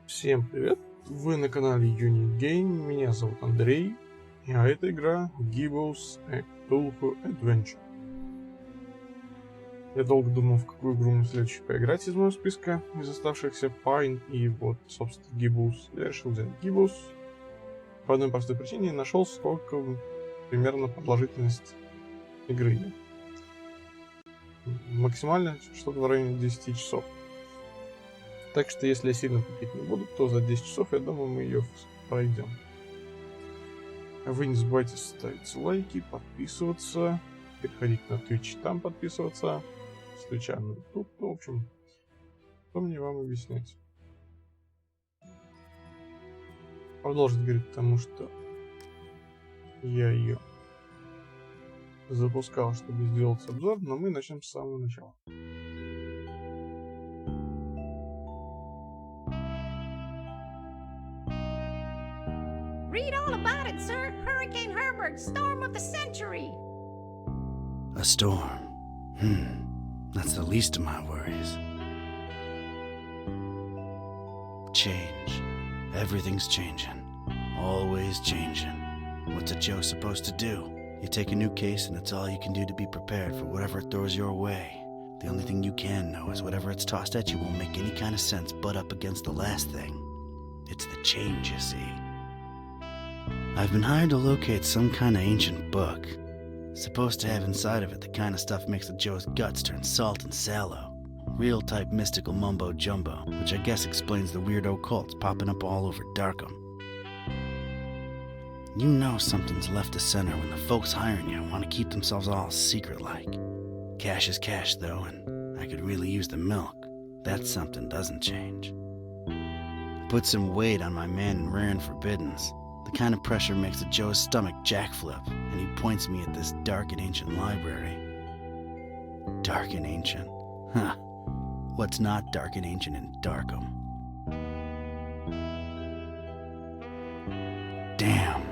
Всем привет! Вы на канале Unik, меня зовут Андрей, а это игра Gibbous Cthulhu Adventure. Я долго думал, в какую игру мне следующий поиграть из моего списка, из оставшихся Pine и вот, собственно, Gibbous. Я решил взять Gibbous по одной простой причине, нашел, сколько примерно продолжительность игры. Максимально что-то в районе 10 часов. Так что, если я сильно тупить не буду, то за 10 часов, я думаю, мы ее пройдем. Вы не забывайте ставить лайки, подписываться, переходить на Twitch, там подписываться, с Twitch на YouTube. Ну, в общем, что мне вам объяснять? Продолжить говорить, потому что я ее запускал, чтобы сделать обзор, но мы начнем с самого начала. Read all about it, sir. Hurricane Herbert, storm of the century. A storm. That's the least of my worries. Change. Everything's changing. Always changing. What's a Joe supposed to do? You take a new case and it's all you can do to be prepared for whatever it throws your way. The only thing you can know is whatever it's tossed at you won't make any kind of sense butt up against the last thing. It's the change, you see. I've been hired to locate some kind of ancient book. Supposed to have inside of it the kind of stuff makes the Joe's guts turn salt and sallow. Real type mystical mumbo jumbo, which I guess explains the weirdo cults popping up all over Darkхэm. You know something's left to center when the folks hiring you want to keep themselves all secret-like. Cash is cash, though, and I could really use the milk. That something doesn't change. Put some weight on my man in rare and forbiddens. The kind of pressure makes the Joe's stomach jackflip, and he points me at this dark and ancient library. Dark and ancient? Huh. What's not dark and ancient in Darkхэm? Damn.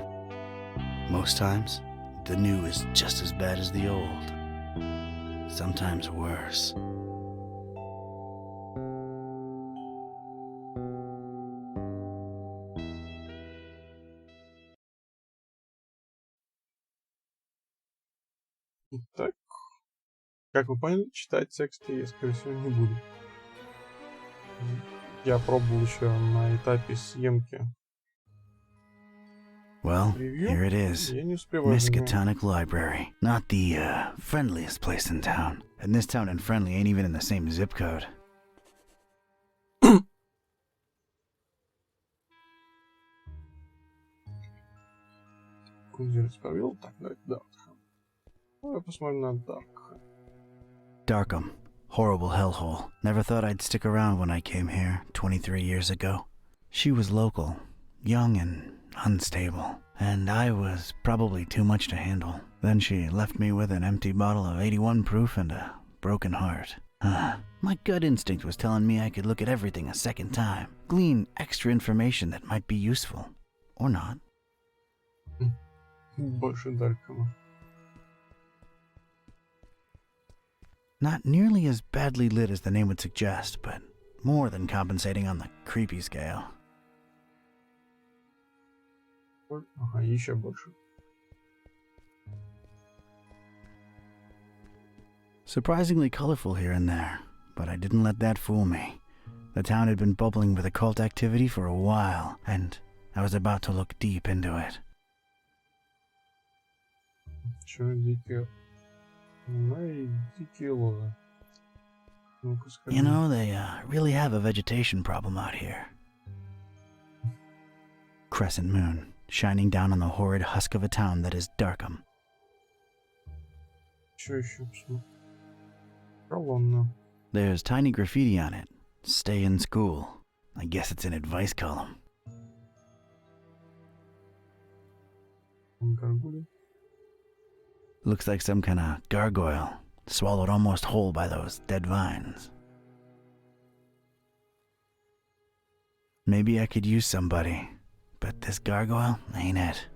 Most times, the new is just as bad as the old. Sometimes worse. Итак, как вы поняли, читать тексты я, скорее всего, не буду. Я пробовал еще на этапе съемки. Well, Preview? here it is. Я не успеваю. Miskatonic Library. Not the, friendliest place in town. And this town and Friendly ain't even in the same zip code. Кузерец провел. Так, давайте Даркхэм. Давай посмотрим на Даркхэм. Darkхэm. Horrible hellhole. Never thought I'd stick around when I came here 23 years ago. She was local, young and unstable, and I was probably too much to handle. Then she left me with an empty bottle of 81 proof and a broken heart. My gut instinct was telling me I could look at everything a second time, glean extra information that might be useful. Or not. Больше Даркхэма. Not nearly as badly lit as the name would suggest, but more than compensating on the creepy scale. Ага, еще больше. Surprisingly colorful here and there, but I didn't let that fool me. The town had been bubbling with occult activity for a while, and I was about to look deep into it. Че, дикие... Ну, дикие лозы. Ну-ка, скажи. You know, they really have a vegetation problem out here. Crescent moon, shining down on the horrid husk of a town that is Darkхэm. Че еще посмотрим? Колонна. There's tiny graffiti on it. Stay in school. I guess it's an advice column. Гаргули. Looks like some kind of gargoyle, swallowed almost whole by those dead vines. Maybe I could use somebody, but this gargoyle ain't it.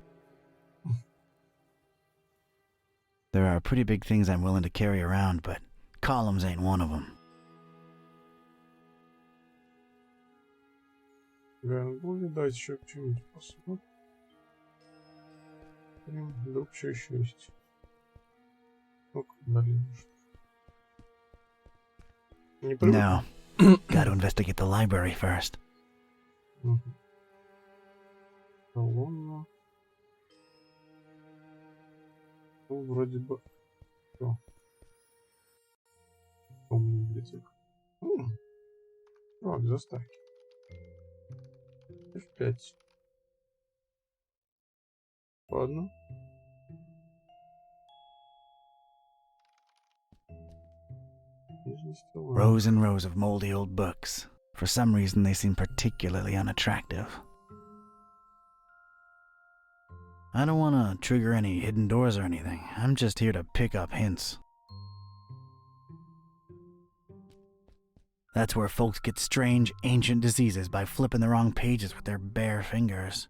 There are pretty big things I'm willing to carry around, but columns ain't one of them. Гаргули, давайте еще что-нибудь посмотрим. Вдруг что еще есть? Ну-ка, блин. Не привык. No. Gotta investigate the library first. Колонна. Ну, вроде бы. Все. Помню, библиотека. Так, заставки. F5. Ладно. Rows and rows of moldy old books. For some reason, they seem particularly unattractive. I don't want to trigger any hidden doors or anything. I'm just here to pick up hints. That's where folks get strange, ancient diseases by flipping the wrong pages with their bare fingers.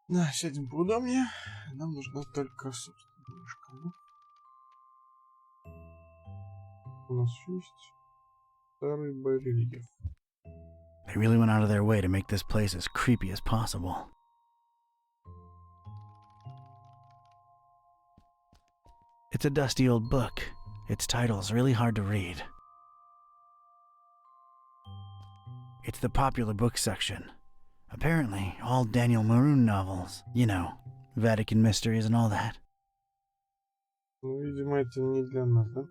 Да, сядем поудобнее. Нам нужна только, собственно, мышка. У нас есть старый барельеф. They really went out of their way to make this place as creepy as possible. It's a dusty old book. Its title's really hard to read. It's the popular book section. Apparently, all Daniel Maroon novels. You know, Vatican mysteries and all that. Ну, видимо, это не для нас, да?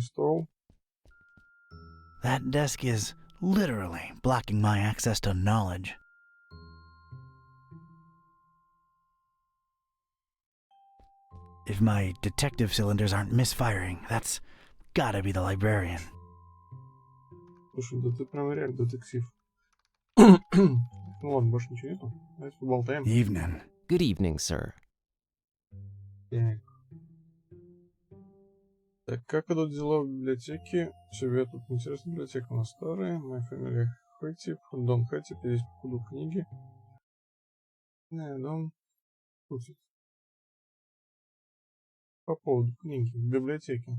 Стол. That desk is literally blocking my access to knowledge. If my detective cylinders aren't misfiring, that's gotta be the librarian. Слушай, да ты прям реально детектив. Ну ладно, больше ничего нету. Давайте поболтаем. Evening. Good evening, sir. Так. Так, как идут дела в библиотеке? Тебе тут интересная библиотека у нас старая. Моя фамилия Хэтип, Дон Хэтип, я здесь покуду книги. Дом. По поводу книги в библиотеке.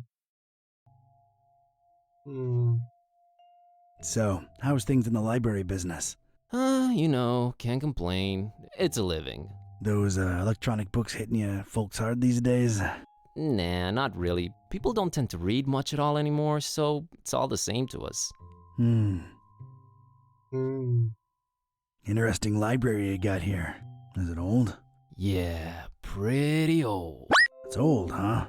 So, how's things in the library business? You know, can't complain. It's a living. Those electronic books hitting you folks hard these days? Nah, not really. People don't tend to read much at all anymore, so it's all the same to us. Interesting library you got here. Is it old? Yeah, pretty old. It's old, huh?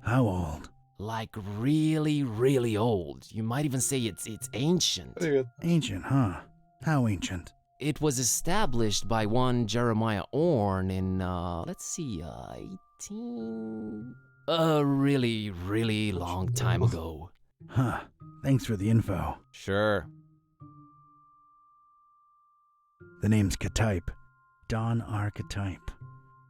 How old? Like really, really old. You might even say it's ancient. Привет. Ancient, huh? How ancient? It was established by one Jeremiah Orn in, let's see, 18... A really, really long time ago. Huh. Thanks for the info. Sure. The name's Ktype. Don A.R.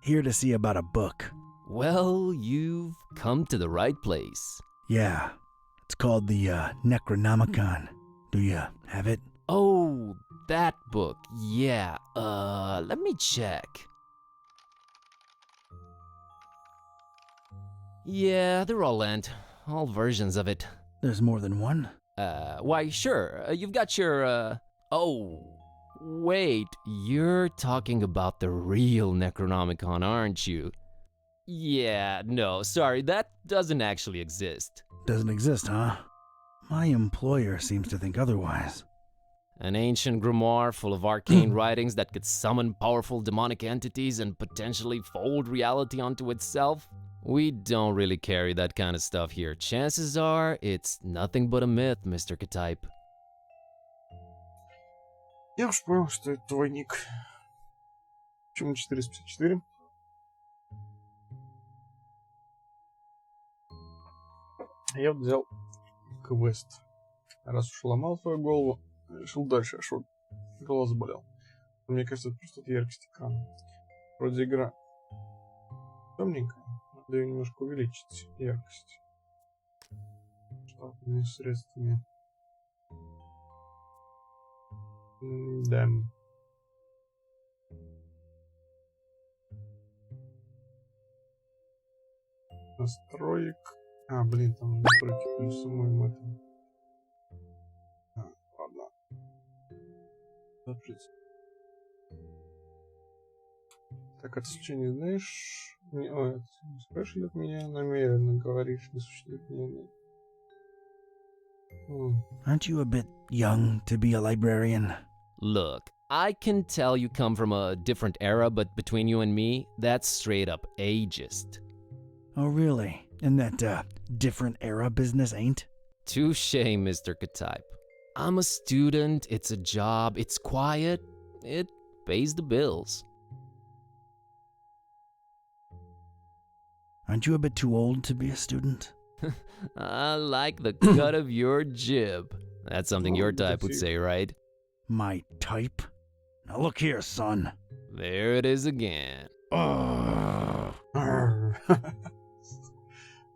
Here to see about a book. Well, you've come to the right place. Yeah. It's called the Necronomicon. Do you have it? Oh, that book. Yeah. Let me check. Yeah, they're all lent. All versions of it. There's more than one? Why, sure. You've got your, Oh, wait. You're talking about the real Necronomicon, aren't you? Yeah, no, sorry. That doesn't actually exist. Doesn't exist, huh? My employer seems to think otherwise. An ancient grimoire full of arcane writings that could summon powerful demonic entities and potentially fold reality onto itself? We don't really carry that kind of stuff here. Chances are, it's nothing but a myth, Mr. Ktype. Я уж понял, что это твой ник. Почему 454? Я вот взял квест. Раз уж ломал свою голову, решил дальше, аж вот голова заболел. Мне кажется, это просто от яркости экрана. Вроде игра темненькая, надо ее немножко увеличить, яркость. Штатными средствами. Да. Настроек. А, блин, там настройки были в самом этом. Ладно. Закрыть. Так, это случай не знаешь? Это не спрашивай от меня, намеренно говоришь, не существует мнения. Aren't you a bit young to be a librarian? Look, I can tell you come from a different era, but between you and me, that's straight up ageist. Oh, really? And that, different era business ain't? Touché, Mr. Katype. I'm a student, it's a job, it's quiet, it pays the bills. Aren't you a bit too old to be a student? I like the cut of your jib. That's something your type would say, right? My type? Now look here, son. There it is again.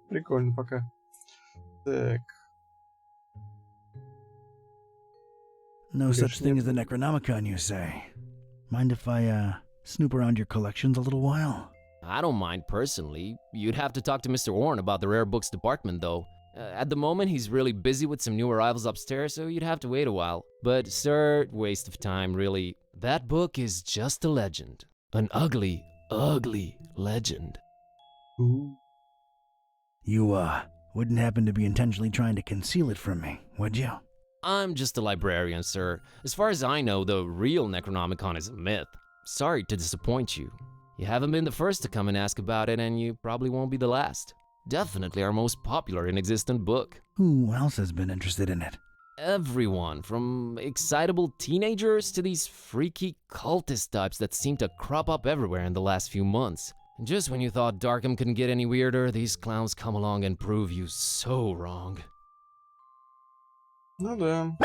Прикольно пока. Так. No such thing as the Necronomicon, you say? Mind if I, snoop around your collections a little while? I don't mind personally. You'd have to talk to Mr. Orrin about the rare books department, though. At the moment, he's really busy with some new arrivals upstairs, so you'd have to wait a while. But, sir, waste of time, really. That book is just a legend. An ugly, ugly legend. Ooh. You, wouldn't happen to be intentionally trying to conceal it from me, would you? I'm just a librarian, sir. As far as I know, the real Necronomicon is a myth. Sorry to disappoint you. You haven't been the first to come and ask about it, and you probably won't be the last. Definitely our most popular and existent book. Who else has been interested in it? Everyone, from excitable teenagers to these freaky cultist types that seem to crop up everywhere in the last few months. Just when you thought Darkхэm couldn't get any weirder, these clowns come along and prove you so wrong. Ну да.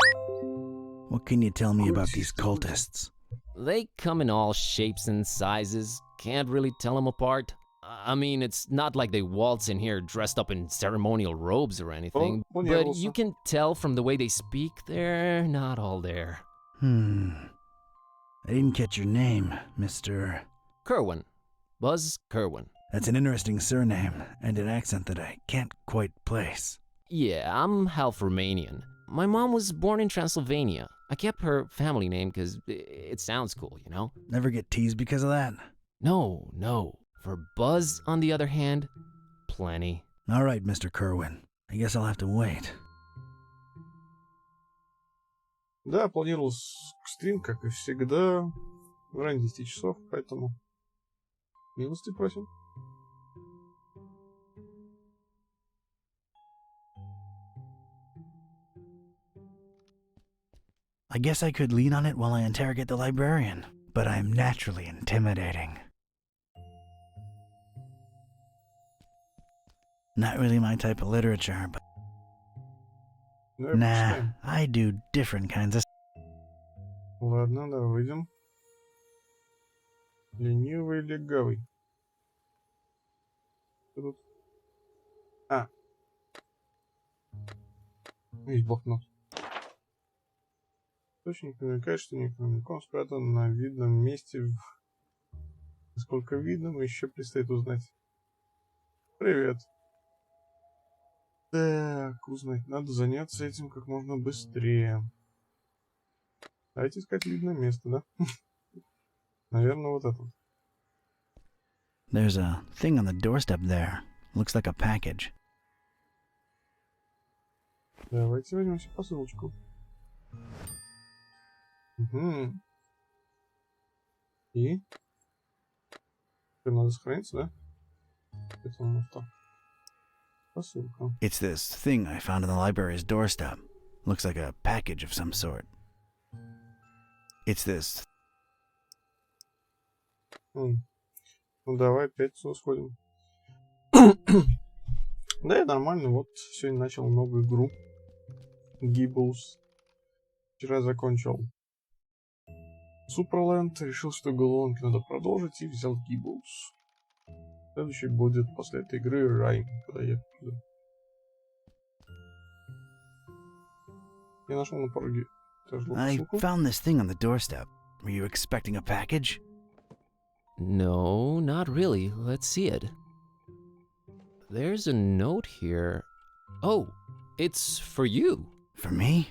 What can you tell me about these cultists? They come in all shapes and sizes. Can't really tell them apart. I mean, it's not like they waltz in here dressed up in ceremonial robes or anything, but you can tell from the way they speak, they're not all there. I didn't catch your name, Mr. Kerwin. Bazz Kerwin. That's an interesting surname, and an accent that I can't quite place. Yeah, I'm half Romanian. My mom was born in Transylvania. I kept her family name because it sounds cool, you know? Never get teased because of that? No. For Buzz, on the other hand, plenty. All right, Mr. Kerwin. I guess I'll have to wait. Да, планировал стрим, как и всегда, в районе 10 часов, поэтому милости просим. I guess I could lean on it while I interrogate the librarian, but I'm naturally intimidating. Not really my type of literature, but... Nah, I do different kinds of... Ладно, давай выйдем. Ленивый легавый. Что тут? А. Есть блокнот. Источник намекает, что Некрономикон спрятан на видном месте. Насколько видно, мы еще предстоит узнать. Привет. Так, узнать. Надо заняться этим как можно быстрее. Давайте искать видное место, да? Наверное, вот это. There's a thing on the doorstep there. Looks like a package. Давайте возьмемся посылочку. Угу. И? Надо сохраниться, да? Это у нас так. Посылка. It's this thing I found on the library's doorstep. Looks like a package of some sort. It's this... Ну давай опять сюда сходим. Да, и нормально. Вот сегодня начал новую игру. Gibbous. Вчера закончил Суперленд. Решил, что головоломки надо продолжить, и взял Gibbous. Следующий будет после этой игры Рай, когда я приду. Я нашел на пороге. I found this thing on the doorstep. Were you expecting a package? No, not really. Let's see it. there's a note here. Oh, it's for you. For me?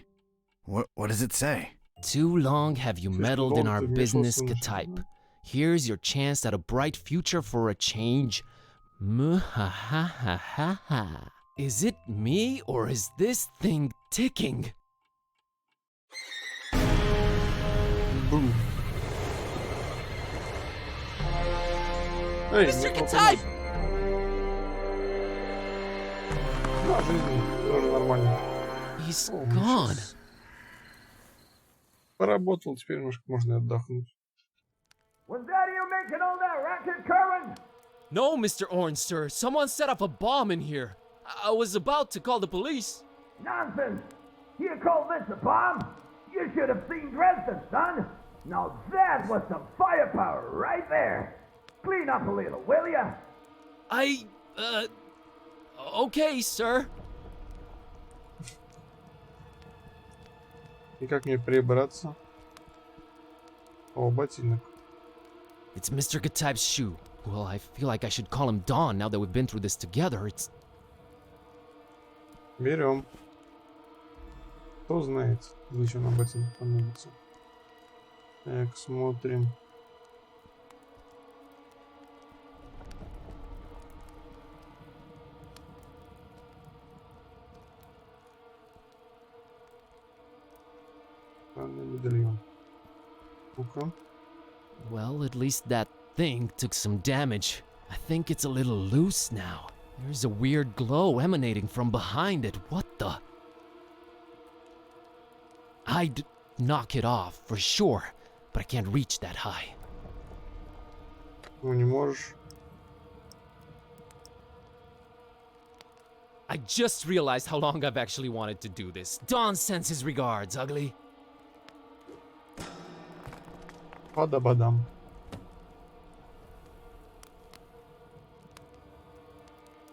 What does it say? Too long have you meddled in our business, Слышал, Ktype. Here's your chance at a bright future for a change. Muhahahaha. Is it me or is this thing ticking? Бум. Эй, Mr. ну, Ktype! Да, жизнь тоже нормально. He's О, gone. щас поработал, теперь немножко можно и отдохнуть. Was that you making all that racket, Kerwin? No, Mr. Orange, sir. Someone set off a bomb in here. I was about to call the police. Nonsense! You call this a bomb? You should have seen Dresden, son! Now that was some firepower right there! Clean up a little, will ya? Okay, sir. И как мне прибраться? О, ботинок. It's Mr. Ktype's shoe. Well, I feel like I should call him Don now that we've been through this together. It's... Берем. Кто знает, зачем нам ботинок понадобится. Так, смотрим. Медальон. Ну-ка. Well, at least that thing took some damage. I think it's a little loose now. There's a weird glow emanating from behind it. What the? I'd knock it off for sure, but I can't reach that high. Ну, не можешь. I just realized how long I've actually wanted to do this. Don sends his regards, ugly. Пада-бадам.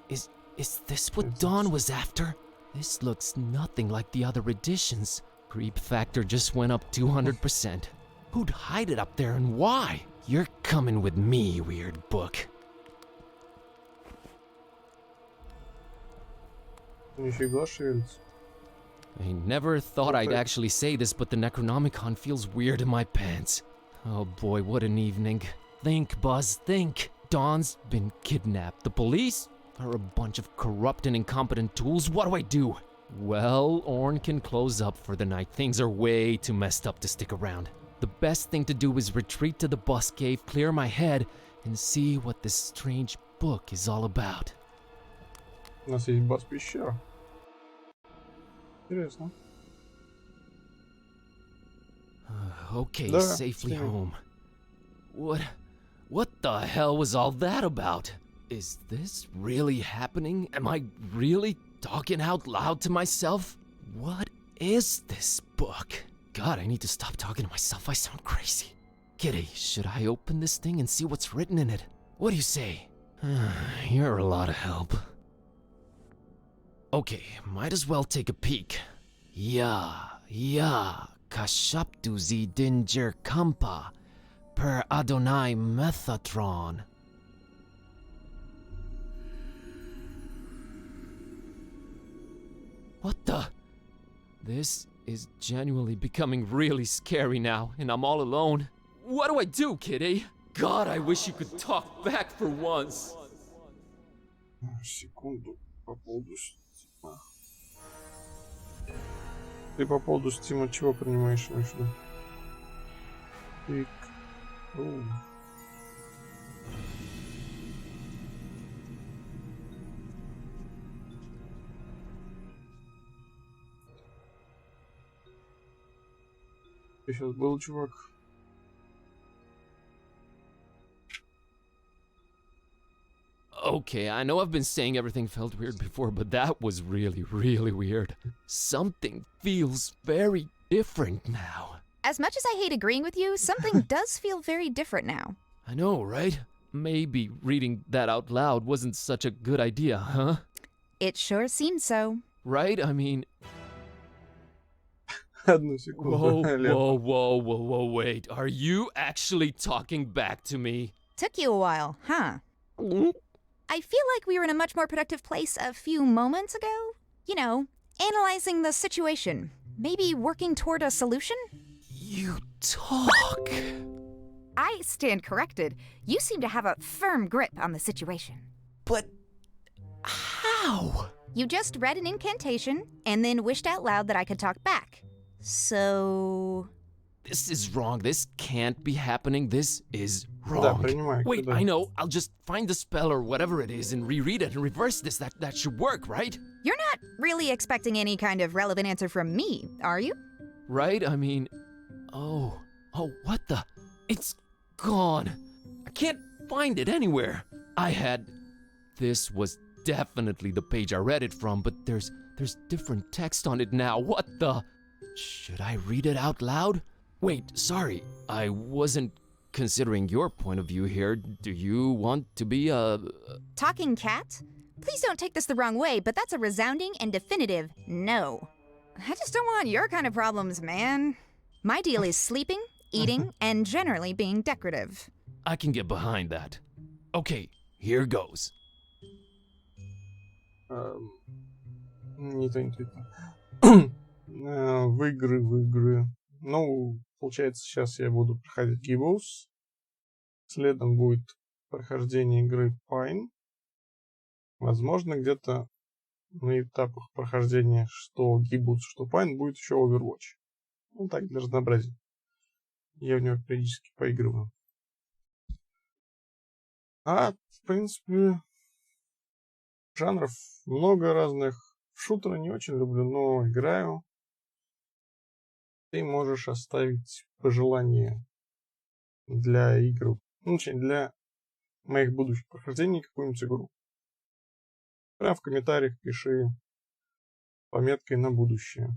Is this what Don was after? This looks nothing like the other editions. Creep factor just went up 200%. Who'd hide it up there and why? You're coming with me, weird book. Нифига шевелится. I never thought I'd actually say this, but the Necronomicon feels weird in my pants. Oh boy, what an evening. Think, Buzz, think. Don's been kidnapped. The police are a bunch of corrupt and incompetent tools. What do I do? Well, Orn can close up for the night. Things are way too messed up to stick around. The best thing to do is retreat to the bus cave, clear my head, and see what this strange book is all about. У нас есть бас-пещера. Интересно. Okay, Да, safely снимай. home. What the hell was all that about? Is this really happening? Am I really talking out loud to myself? What is this book? God, I need to stop talking to myself. I sound crazy. Kitty, should I open this thing and see what's written in it? What do you say? You're a lot of help. Okay, might as well take a peek. Kashaptu zi dinger kampa per Adonai Methatron. What the? This is genuinely becoming really scary now, and I'm all alone. What do I do, Kitty? God, I wish you could talk back for once. Секунду. По поводу стима. Ты по поводу стима чего принимаешь в виду? Пик. Ты сейчас был, чувак? Okay, I know I've been saying everything felt weird before, but that was really, really weird. Something feels very different now. As much as I hate agreeing with you, something does feel very different now. I know, right? Maybe reading that out loud wasn't such a good idea, huh? It sure seems so. Right? I mean... Одну секунду. Whoa, wait. Are you actually talking back to me? Took you a while, huh? I feel like we were in a much more productive place a few moments ago. You know, analyzing the situation. Maybe working toward a solution? You talk. I stand corrected. You seem to have a firm grip on the situation. But how? You just read an incantation and then wished out loud that I could talk back. So... This is wrong. This can't be happening. This is Да, wrong. принимаю. Wait, Да. I know. I'll just find the spell or whatever it is and reread it and reverse this. That should work, right? You're not really expecting any kind of relevant answer from me, are you? Right? I mean... Oh, what the... It's gone. I can't find it anywhere. This was definitely the page I read it from, but there's different text on it now. What the... Should I read it out loud? Wait, sorry. I wasn't considering your point of view here. Do you want to be a... Talking cat? Please don't take this the wrong way, but that's a resounding and definitive no. I just don't want your kind of problems, man. My deal is sleeping, eating, and generally being decorative. I can get behind that. Okay, here goes. Не то, не то. В игры. Ну, получается, сейчас я буду проходить Gibbous. Следом будет прохождение игры Pine. Возможно, где-то на этапах прохождения что Gibbous, что Pine будет еще Overwatch. Ну, так, для разнообразия. Я в него периодически поигрываю. А, в принципе, жанров много разных. Шутеры не очень люблю, но играю. Ты можешь оставить пожелание для игр, ну, для моих будущих прохождений какую-нибудь игру. Прям в комментариях пиши пометкой на будущее.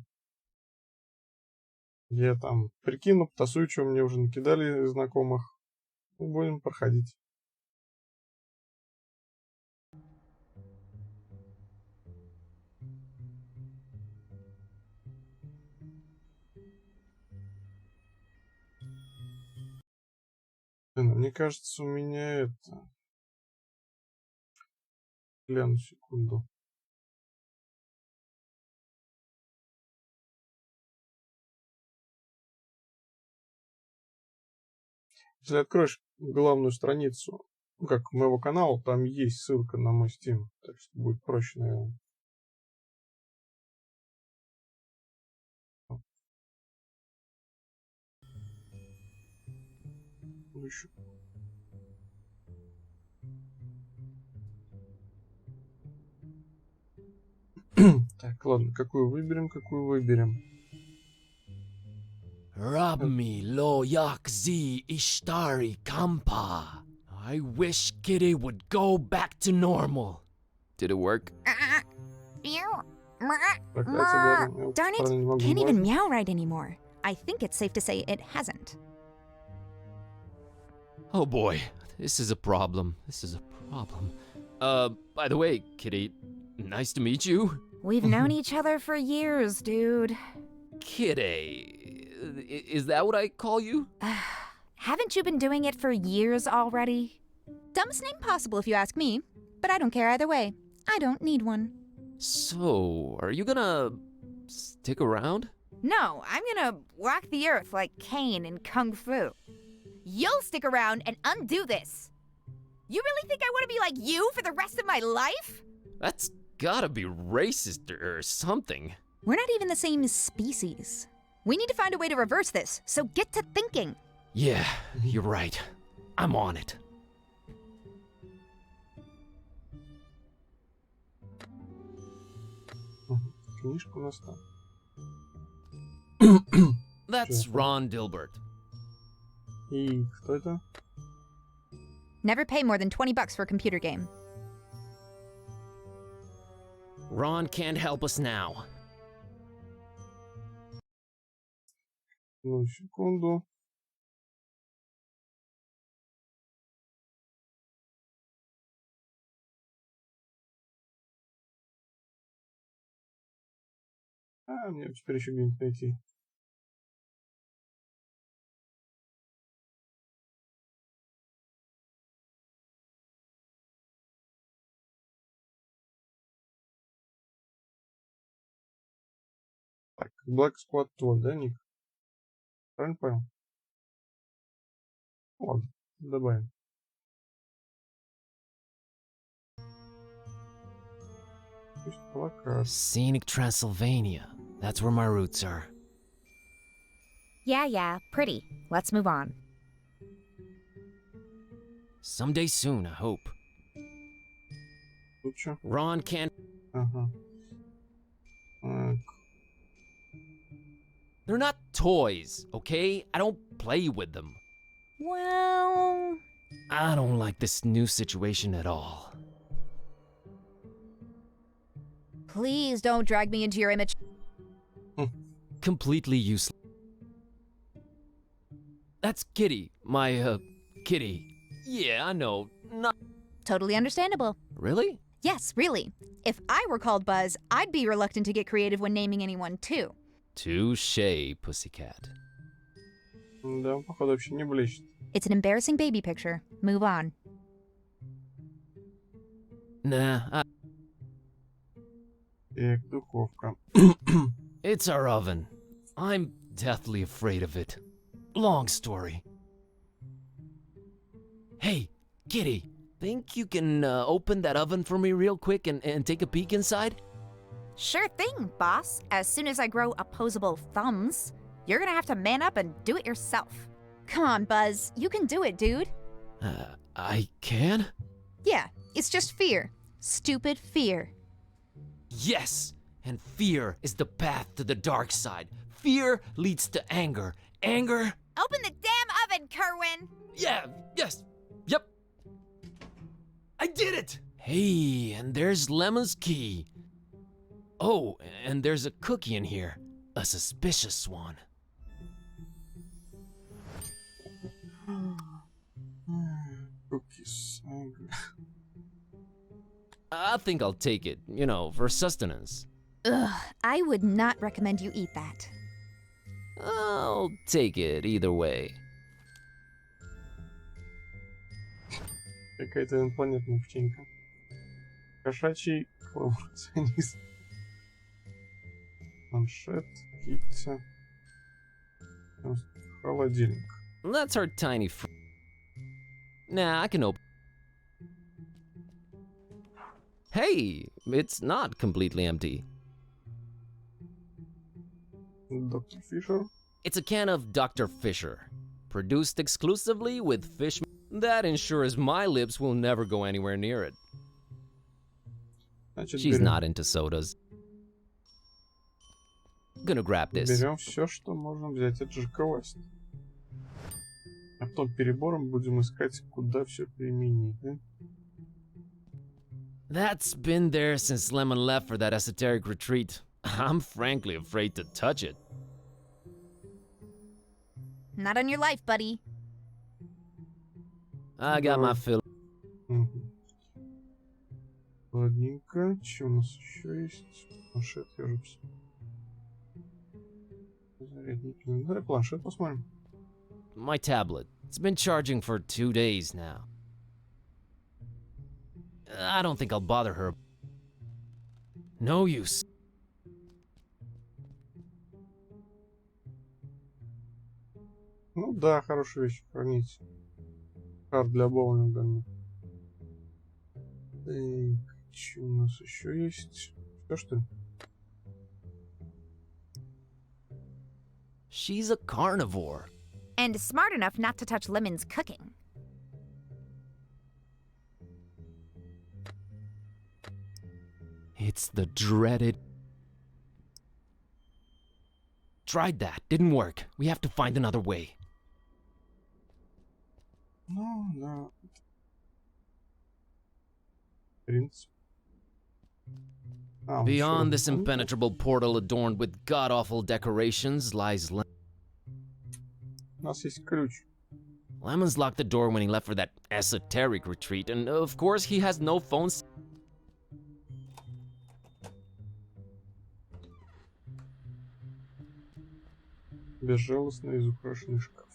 Я там прикину, потасую, что мне уже накидали знакомых. И будем проходить. Блин, мне кажется, у меня это... Гляну секунду. Если откроешь главную страницу, ну, как моего канала, там есть ссылка на мой Steam. Так что будет проще, наверное. Еще. Так, ладно, какую выберем? Rabmi lo yakzi ishtari kampa. I wish Kitty would go back to normal. Did it work? Проклятие, Darn it, can't even meow right anymore. I think it's safe to say it hasn't. Oh boy, this is a problem. By the way, Kitty, nice to meet you. We've known each other for years, dude. Kitty, is that what I call you? Haven't you been doing it for years already? Dumbest name possible if you ask me, but I don't care either way. I don't need one. So, are you gonna stick around? No, I'm gonna walk the earth like Caine in Kung Fu. You'll stick around and undo this. You really think I want to be like you for the rest of my life? That's gotta be racist or something. We're not even the same species. We need to find a way to reverse this, so get to thinking. Yeah, you're right. I'm on it. Книжка у нас там. That's Ron Dilbert. И кто это? Never pay more than $20 for a computer game. Ron can't help us now. Ну, секунду. Мне теперь еще где-нибудь найти. Black Squad твой, да, ник? Правильно понял? Ладно, добавим. Пусть плакат. Scenic Transylvania. That's where my roots are. Yeah, pretty. Let's move on. Someday soon, I hope. Тут что? Ron can't. Ага. Так. They're not toys, okay? I don't play with them. Well, I don't like this new situation at all. please don't drag me into your image. Completely useless. That's Kitty, my, kitty. Yeah, I know. Not Totally understandable. really? Yes, really. If I were called Buzz, I'd be reluctant to get creative when naming anyone too. Touche, pussycat. Да, походу вообще не блещет. It's an embarrassing baby picture. Move on. Nah, Так, духовка. it's our oven. I'm deathly afraid of it. Long story. Hey, Kitty, think you can open that oven for me real quick and take a peek inside? Sure thing, boss. As soon as I grow opposable thumbs, you're gonna have to man up and do it yourself. Come on, Buzz. You can do it, dude. I can? Yeah, it's just fear. Stupid fear. Yes! And fear is the path to the dark side. Fear leads to anger. Anger? Open the damn oven, Kerwin! Yeah, yes, yep. I did it! Hey, and there's Lemon's key. Oh, and there's a cookie in here. A suspicious one. Cookies. I think I'll take it, you know, for sustenance. Ugh, I would not recommend you eat that. I'll take it either way. Какая-то инопланетная птенька. Кошачий коллаборационист. Маншет, китти. Холодильник. That's our tiny Nah, I can open. Hey, it's not completely empty. Доктор Фишер. It's a can of Dr. Fisher, produced exclusively with fish. That ensures my lips will never go anywhere near it. Значит, She's берем. not into sodas. Gonna grab this. Берем все, что можем взять от Жирковасть. А потом перебором будем искать, куда все применить, да? That's been there since Lemon left for that esoteric retreat. I'm frankly afraid to touch it. Not on your life, buddy. I got my fill. Угу. Ладненько. Что у нас еще есть? Планшет, я уже все. Зарядники. Давай планшет посмотрим. My tablet. It's been charging for 2 days now. I don't think I'll bother her. No use. Ну да, хорошая вещь хранить. Карт для боулинга. Так, что у нас еще есть? Все что ли? She's a carnivore. And smart enough not to touch Lemon's cooking. It's the dreaded... Tried that. Didn't work. We have to find another way. Ну, да. В принципе. А, Beyond всё. this impenetrable portal adorned with god-awful decorations lies У нас есть ключ. Lemon's locked the door when he left for that esoteric retreat, and of course he has no phone. Безжалостно изукрашенный шкаф.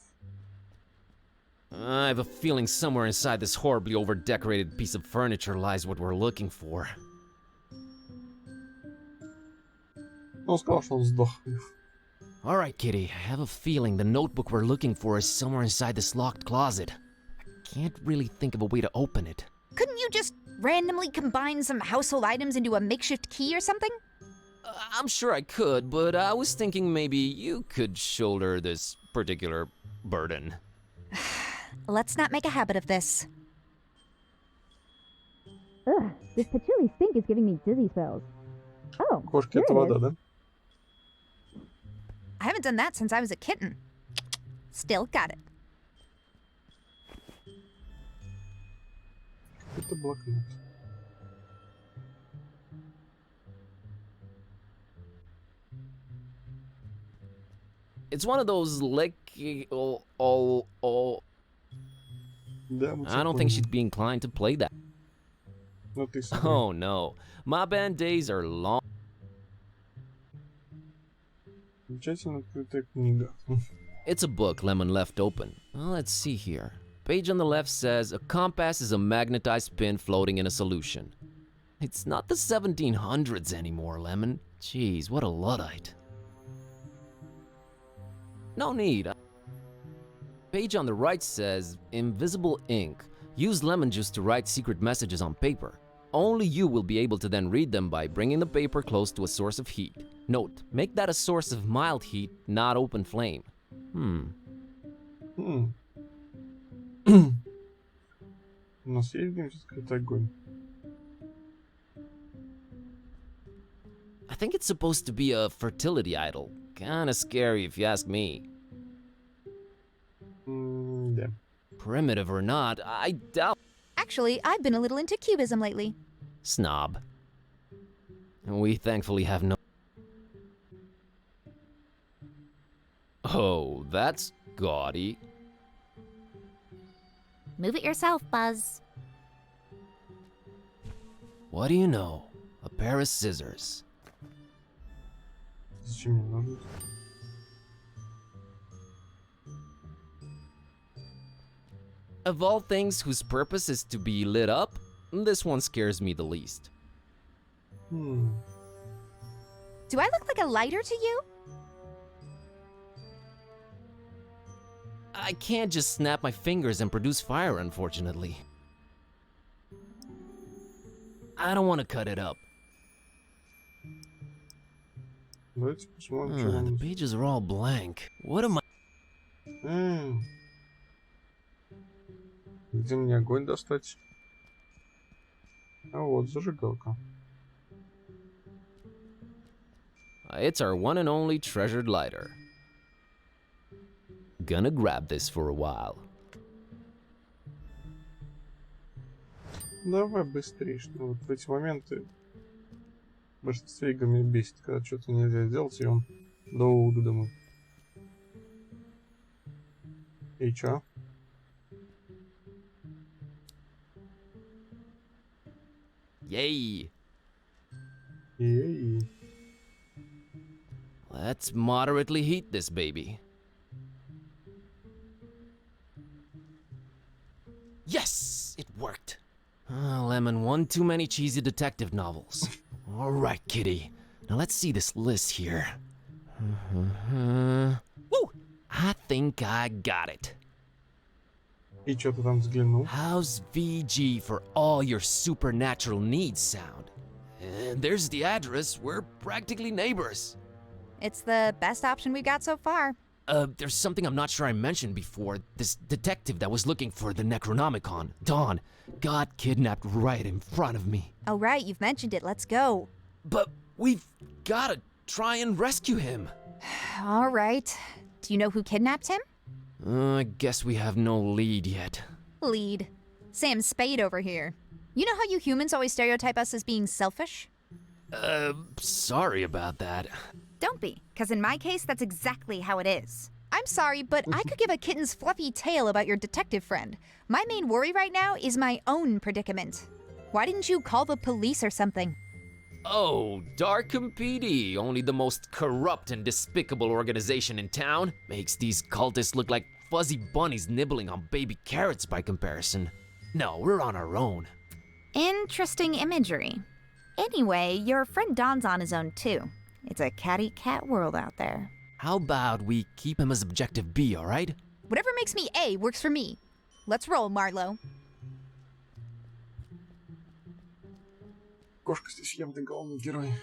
I have a feeling somewhere inside this horribly over-decorated piece of furniture lies what we're looking for. Он сказал, что он сдох. Alright, Kitty, I have a feeling the notebook we're looking for is somewhere inside this locked closet. I can't really think of a way to open it. Couldn't you just randomly combine some household items into a makeshift key or something? I'm sure I could, but I was thinking maybe you could shoulder this particular burden. Let's not make a habit of this. Ugh, this patchouli stink is giving me dizzy spells. Oh, Кошка это вода, да? I haven't done that since I was a kitten. Still got it. Это блокнот. It's one of those Да, мы I don't think she'd be inclined to play that. Ну ты сам. Oh no, my band days are long. Замечательно открытая книга. It's a book Lemon left open. Well, let's see here. Page on the left says, a compass is a magnetized pin floating in a solution. It's not the 1700s anymore, Lemon. Jeez, what a Luddite. No need. Page on the right says, invisible ink. Use lemon juice to write secret messages on paper. Only you will be able to then read them by bringing the paper close to a source of heat. Note, make that a source of mild heat, not open flame. У нас есть где-нибудь открытый огонь? I think it's supposed to be a fertility idol. Kinda scary if you ask me. Да. Primitive or not, I doubt. Actually, I've been a little into cubism lately. Snob. We thankfully have no. Oh, that's gaudy. Move it yourself, Buzz. What do you know? A pair of scissors. Зачем мне ножницы? Of all things whose purpose is to be lit up, this one scares me the least. Do I look like a lighter to you? I can't just snap my fingers and produce fire, unfortunately. I don't want to cut it up. Давайте посмотрим, что The там. pages are all blank. What am I? Где мне огонь достать? А вот зажигалка. It's our one and only treasured lighter. Gonna grab this for a while. Давай быстрее, что вот в эти моменты в большинстве игр меня бесит, когда что-то нельзя сделать, и он долго думает. И чё? Yay! И Let's moderately heat this baby. Yes! It worked. Lemon, one too many cheesy detective novels. All right, kitty. Now let's see this list here. Woo! I think I got it. И чё ты там взглянул? How's VG for all your supernatural needs sound? And there's the address. We're practically neighbors. It's the best option we've got so far. There's something I'm not sure I mentioned before. This detective that was looking for the Necronomicon, Dawn, got kidnapped right in front of me. Oh, right, you've mentioned it. Let's go. But we've gotta try and rescue him. All right. Do you know who kidnapped him? I guess we have no lead yet. Lead. Sam Spade over here. You know how you humans always stereotype us as being selfish? Sorry about that. Don't be, because in my case, that's exactly how it is. I'm sorry, but I could give a kitten's fluffy tale about your detective friend. My main worry right now is my own predicament. Why didn't you call the police or something? Oh, Darkхэm PD, only the most corrupt and despicable organization in town, makes these cultists look like fuzzy bunnies nibbling on baby carrots by comparison. No, we're on our own. Interesting imagery. Anyway, your friend Don's on his own too. It's a catty-cat world out there. How about we keep him as objective B, alright? Whatever makes me A works for me. Let's roll, Marlowe. Кошка здесь явно главный герой.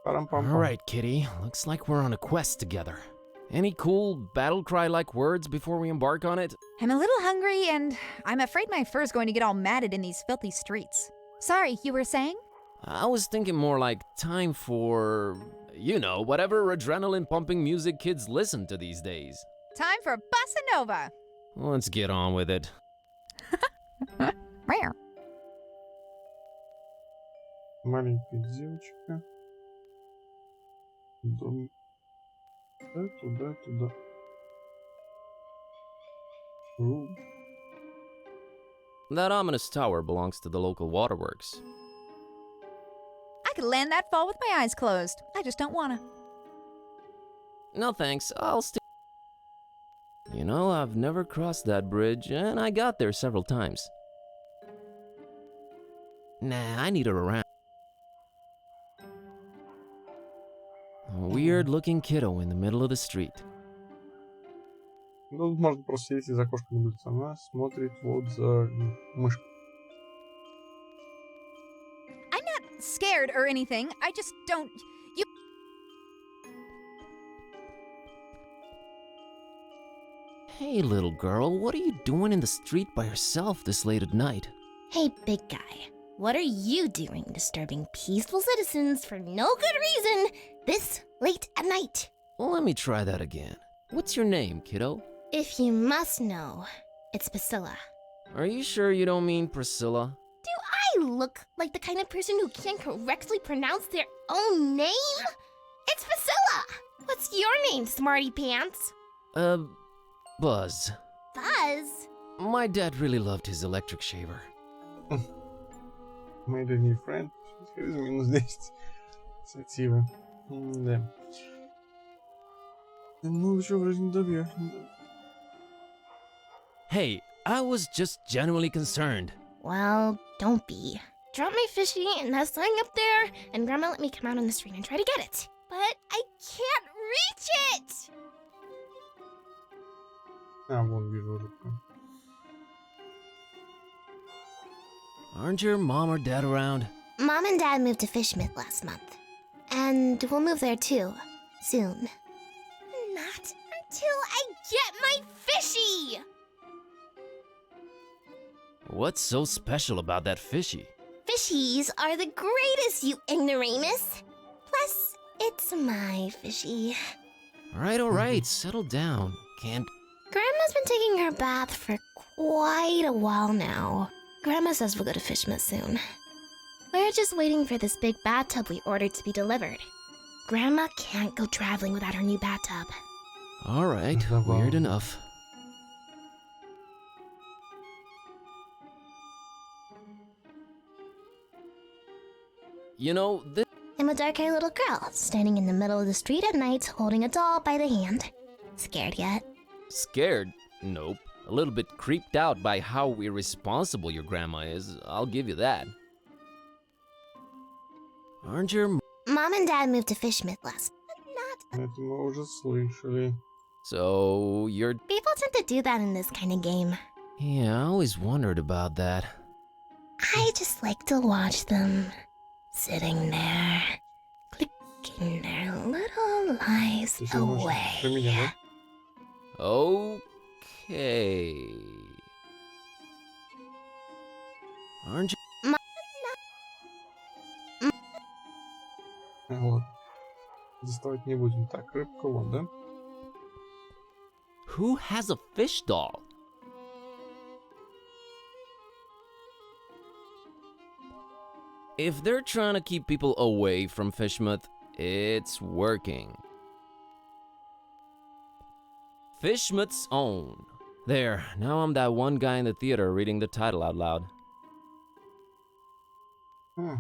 Парам-пам-пам. Alright, Kitty. Looks like we're on a quest together. Any cool battle cry-like words before we embark on it? I'm a little hungry, and I'm afraid my fur's going to get all matted in these filthy streets. Sorry, you were saying? I was thinking more like time for, you know, whatever adrenaline-pumping music kids listen to these days. Time for Bossa Nova. Let's get on with it. Rare. Маленькая девочка. Дом. Туда. That ominous tower belongs to the local waterworks. I could land that fall with my eyes closed. I just don't wanna. No thanks, I'll stick. You know, I've never crossed that bridge, and I got there several times. Nah, I need her around. A weird-looking kiddo in the middle of the street. Ну, можно просто сидеть и за кошкой наблюдать. Она смотрит вот за мышкой. I'm not scared or anything. I just don't. You. Hey, little girl, what are you doing in the street by yourself this late at night? Hey, big guy. What are you doing disturbing peaceful citizens for no good reason this late at night? Well, let me try that again. What's your name, kiddo? If you must know, it's Priscilla. Are you sure you don't mean Priscilla? Do I look like the kind of person who can't correctly pronounce their own name? It's Priscilla! What's your name, smarty pants? Buzz. Buzz? My dad really loved his electric shaver. Made a new friend. Минус 10. Инициатива. Да. Ну, что вроде не добьешь. Hey, I was just genuinely concerned. Well, don't be. Drop my fishy and that sign up there, and Grandma let me come out on the street and try to get it. But I can't reach it! Вон вижу рыбку. Aren't your mom or dad around? Mom and Dad moved to Fishmith last month. And we'll move there too, soon. Not until I get my fishy! What's so special about that fishy? Fishies are the greatest, you ignoramus! Plus, it's my fishy. Alright, settle down. Can't... Grandma's been taking her bath for quite a while now. Grandma says we'll go to Fishmith soon. We're just waiting for this big bathtub we ordered to be delivered. Grandma can't go traveling without her new bathtub. Alright, weird enough. You know, this... I'm a dark-haired little girl, standing in the middle of the street at night, holding a doll by the hand. Scared yet? Scared? Nope. A little bit creeped out by how irresponsible your grandma is, I'll give you that. Aren't your... Mom and Dad moved to Fishmith last... Not... Это мы уже слышали. So, you're... People tend to do that in this kind of game. Yeah, I always wondered about that. I just like to watch them, sitting there, clicking their little lives Ты что, можешь про меня, away. да? Okay. Aren't you... Ладно. Доставать не будем. Так, рыбка вон, да? Who has a fish doll? If they're trying to keep people away from Fishmouth, it's working. Fishmouth's own. There, now I'm that one guy in the theater reading the title out loud. Hmm.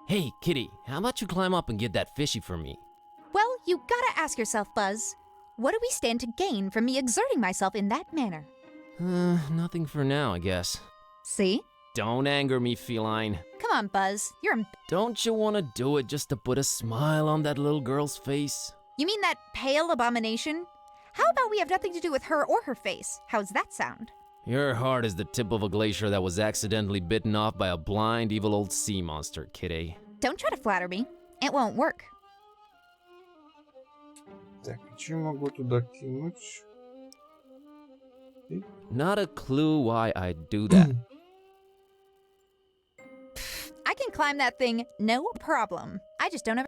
Hey, Kitty, how about you climb up and get that fishy for me? Well, you gotta ask yourself, Buzz. What do we stand to gain from me exerting myself in that manner? Nothing for now, I guess. See? Don't anger me, feline. Come on, Buzz. Don't you want to do it just to put a smile on that little girl's face? You mean that pale abomination? How about we have nothing to do with her or her face? How's that sound? Your heart is the tip of a glacier that was accidentally bitten off by a blind, evil old sea monster, kitty. Don't try to flatter me. It won't work. Так, чем могу туда кинуть? Not a clue why I'd do that. I can climb that thing, no problem. I just don't have...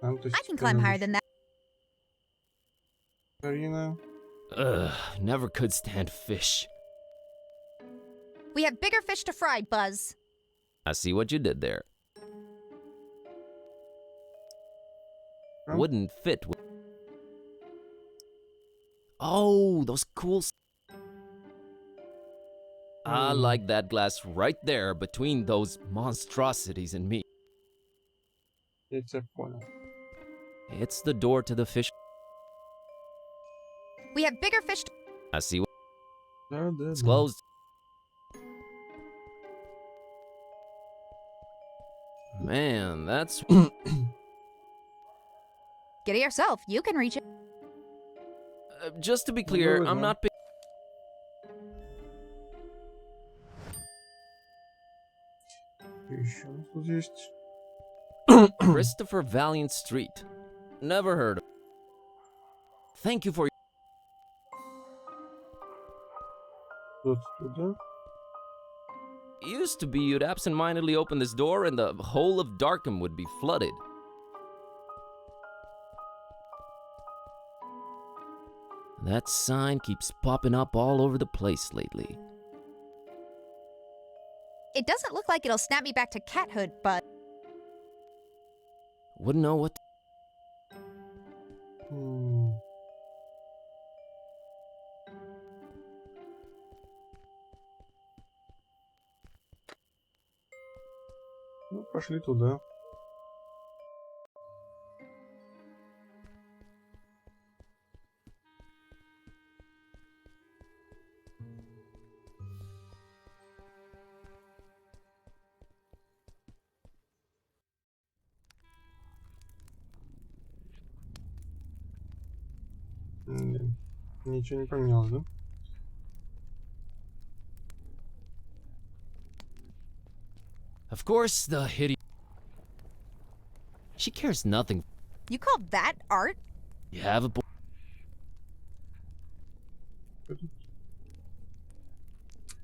Там, то есть, I can climb higher than that. Карина. Ugh, never could stand fish. We have bigger fish to fry, Buzz. I see what you did there. Huh? Wouldn't fit. Oh, those cool. I like that glass right there between those monstrosities and me. Я тебя понял. It's the door to the fish. We have bigger fish to... I see. Да, да, It's да. closed. Man, that's. Get it yourself. You can reach it. Just to be clear, Good, I'm man. not. Еще у нас тут есть. Christopher Valiant Street. Never heard of. Thank you for. Тут туда. Used to be you'd absentmindedly open this door and the whole of Darkхэm would be flooded. That sign keeps popping up all over the place lately. It doesn't look like it'll snap me back to cathood, but... Wouldn't know what. Ну, пошли туда. Ничего не поменялось, да? Of course, the hideous. She cares nothing. You call that art? You have a.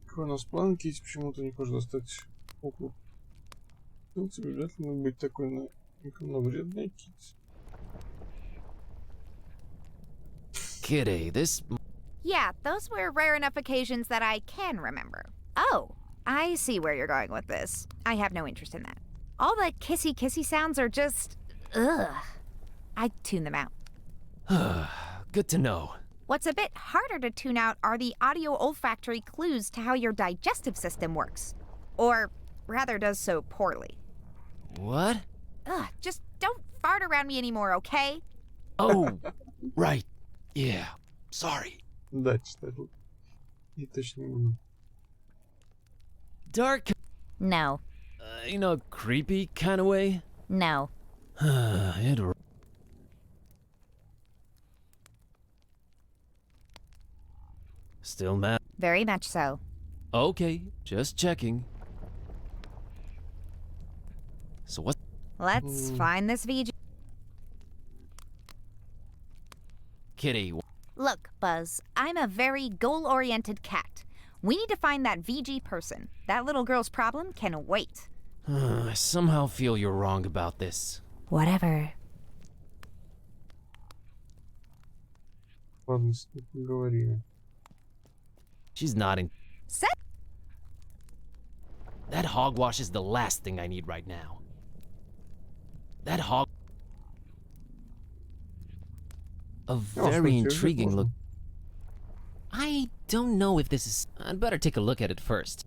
Какой у нас план? Кити почему-то не хочет достать около. Тебе обязательно быть такой вредной, Кити. Kitty, this. Yeah, those were rare enough occasions that I can remember. Oh, I see where you're going with this. I have no interest in that. All the kissy sounds are just... ugh. I tune them out. Good to know. What's a bit harder to tune out are the audio-olfactory clues to how your digestive system works. Or, rather, does so poorly. What? Ugh, just don't fart around me anymore, okay? Oh, right. Yeah, sorry. Да, читаю. И точно не буду. Dark. No. In a creepy kind of way? No. It. Still mad? Very much so. Okay, just checking. So what? Let's find this VG. Kitty. Look, Buzz, I'm a very goal-oriented cat. We need to find that VG person. That little girl's problem can wait. I somehow feel you're wrong about this. Whatever. Ладно, с ней поговорили. She's nodding. Set. That hogwash is the last thing I need right now. That hog. A very intriguing look. I don't know if this is. I'd better take a look at it first.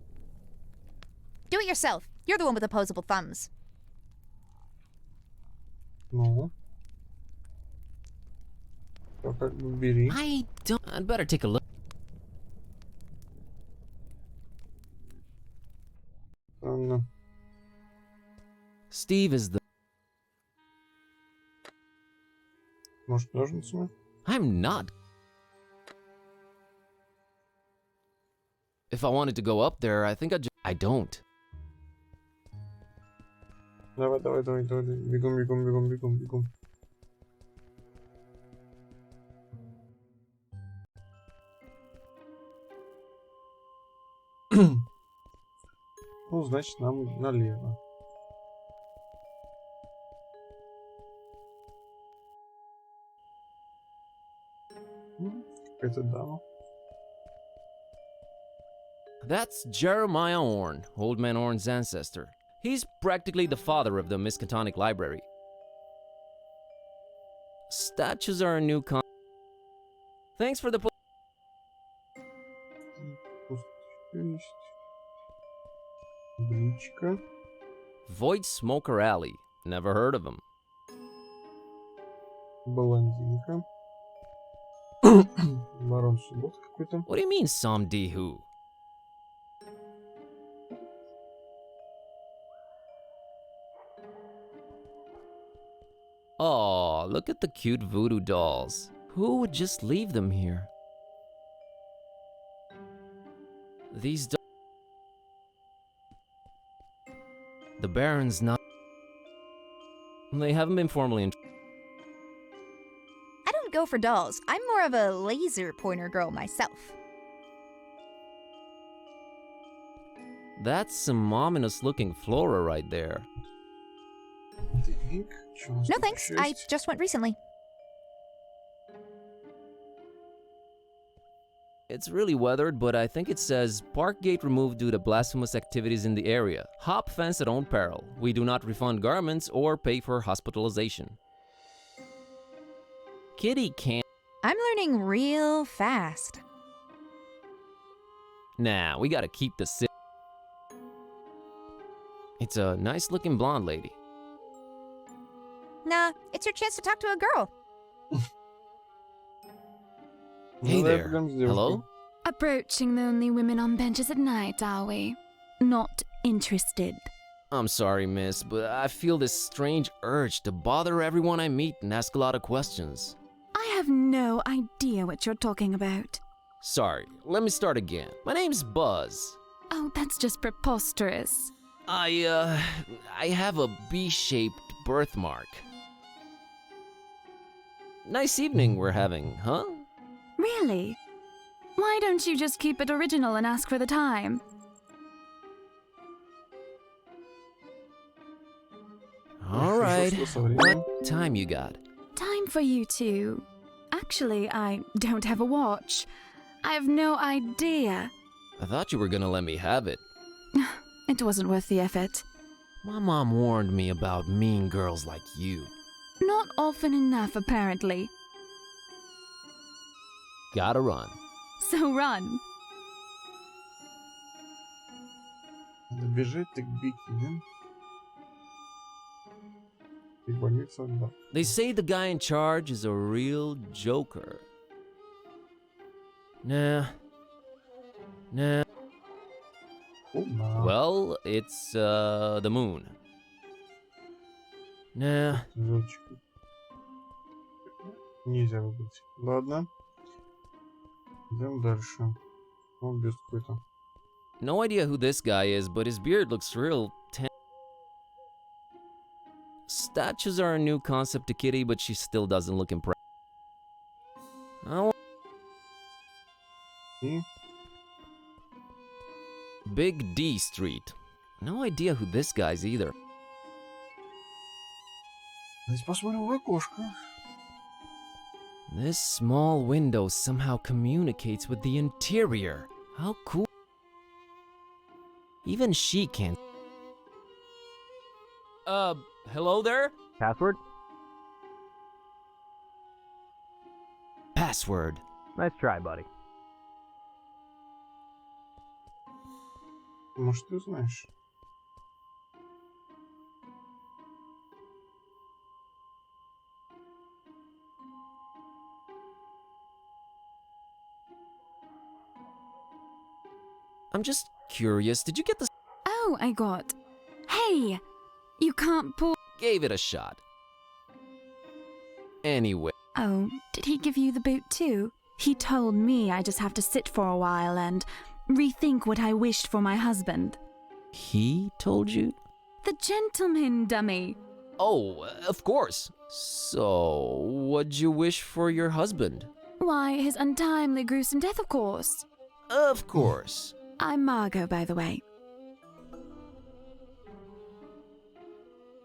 Do it yourself. You're the one with opposable thumbs. Ну. Как бы бери. I don't. I'd better take a look. Steve is the... Может, ножницами? I'm not. If I wanted to go up there, I think I'd just... I don't. Давай, давай, давай, давай. Бегом, бегом, бегом, бегом, бегом. Ну, значит, нам налево. Какая-то дама. That's Jeremiah Orn, Old Man Orn's ancestor. He's practically the father of the Miskatonic Library. Statues are a new con... Thanks for the... Бричка. Void Smoker Alley. Never heard of him. Блондинка. Барон Суббот какой-то. What do you mean, somebody who? Oh, look at the cute voodoo dolls. Who would just leave them here? These dolls... The Baron's not... They haven't been formally... I don't go for dolls. I'm more of a laser pointer girl myself. That's some ominous-looking flora right there. No thanks, I just went recently. It's really weathered, but I think it says park gate removed due to blasphemous activities in the area. Hop fence at own peril. We do not refund garments or pay for hospitalization. Kitty can't... I'm learning real fast. Nah, we gotta keep the sit. It's a nice-looking blonde lady. Nah, it's your chance to talk to a girl. Hey there. Hello? Approaching the only women on benches at night, are we? Not interested. I'm sorry, miss, but I feel this strange urge to bother everyone I meet and ask a lot of questions. I have no idea what you're talking about. Sorry, let me start again. My name's Buzz. Oh, that's just preposterous. I have a B-shaped birthmark. Nice evening we're having, huh? Really? Why don't you just keep it original and ask for the time? All right. What time you got? Time for you two. Actually, I don't have a watch. I have no idea. I thought you were gonna let me have it. It wasn't worth the effort. My mom warned me about mean girls like you. Not often enough, apparently. Gotta run. So run. Надо бежать, так беги, да? И больница, да. They say the guy in charge is a real joker. Nah. Well, it's the moon. Nah. Зонтик. Нельзя выбрать. Ладно. Идем дальше. Он без какой-то. No idea who this guy is, but his beard looks real Statues are a new concept to Kitty, but she still doesn't look impressed. Big D Street. No idea who this guy's either. Давайте посмотрим в окошко. This small window somehow communicates with the interior. How cool. Even she can't. Hello there? Password? Password. Nice try, buddy. Может, ты знаешь? I'm just curious, did you get the... Oh, I got. Hey! You can't pull. Gave it a shot. Anyway. Oh, did he give you the boot too? He told me I just have to sit for a while and rethink what I wished for my husband. He told you? The gentleman, dummy. Oh, of course. So, what'd you wish for your husband? Why, his untimely, gruesome death, of course. Of course. I'm Margot, by the way.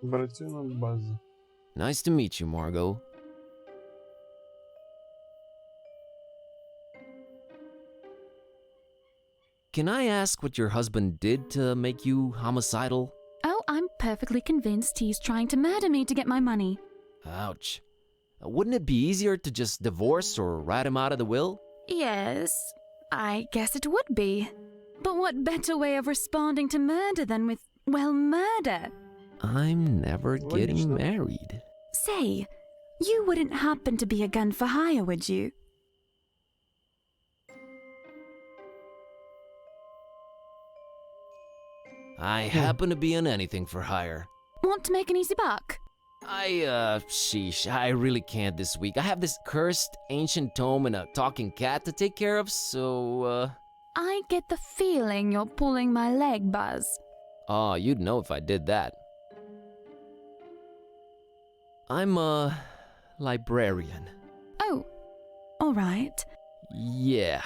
Братина Базза. Nice to meet you, Margot. Can I ask what your husband did to make you homicidal? Oh, I'm perfectly convinced he's trying to murder me to get my money. Ouch. Wouldn't it be easier to just divorce or write him out of the will? Yes, I guess it would be. But what better way of responding to murder than with, well, murder? I'm never getting married. Say, you wouldn't happen to be a gun for hire, would you? I happen to be in anything for hire. Want to make an easy buck? Sheesh, I really can't this week. I have this cursed ancient tome and a talking cat to take care of, so, I get the feeling you're pulling my leg, Buzz. Oh, you'd know if I did that. I'm a librarian. Oh, all right. Yeah.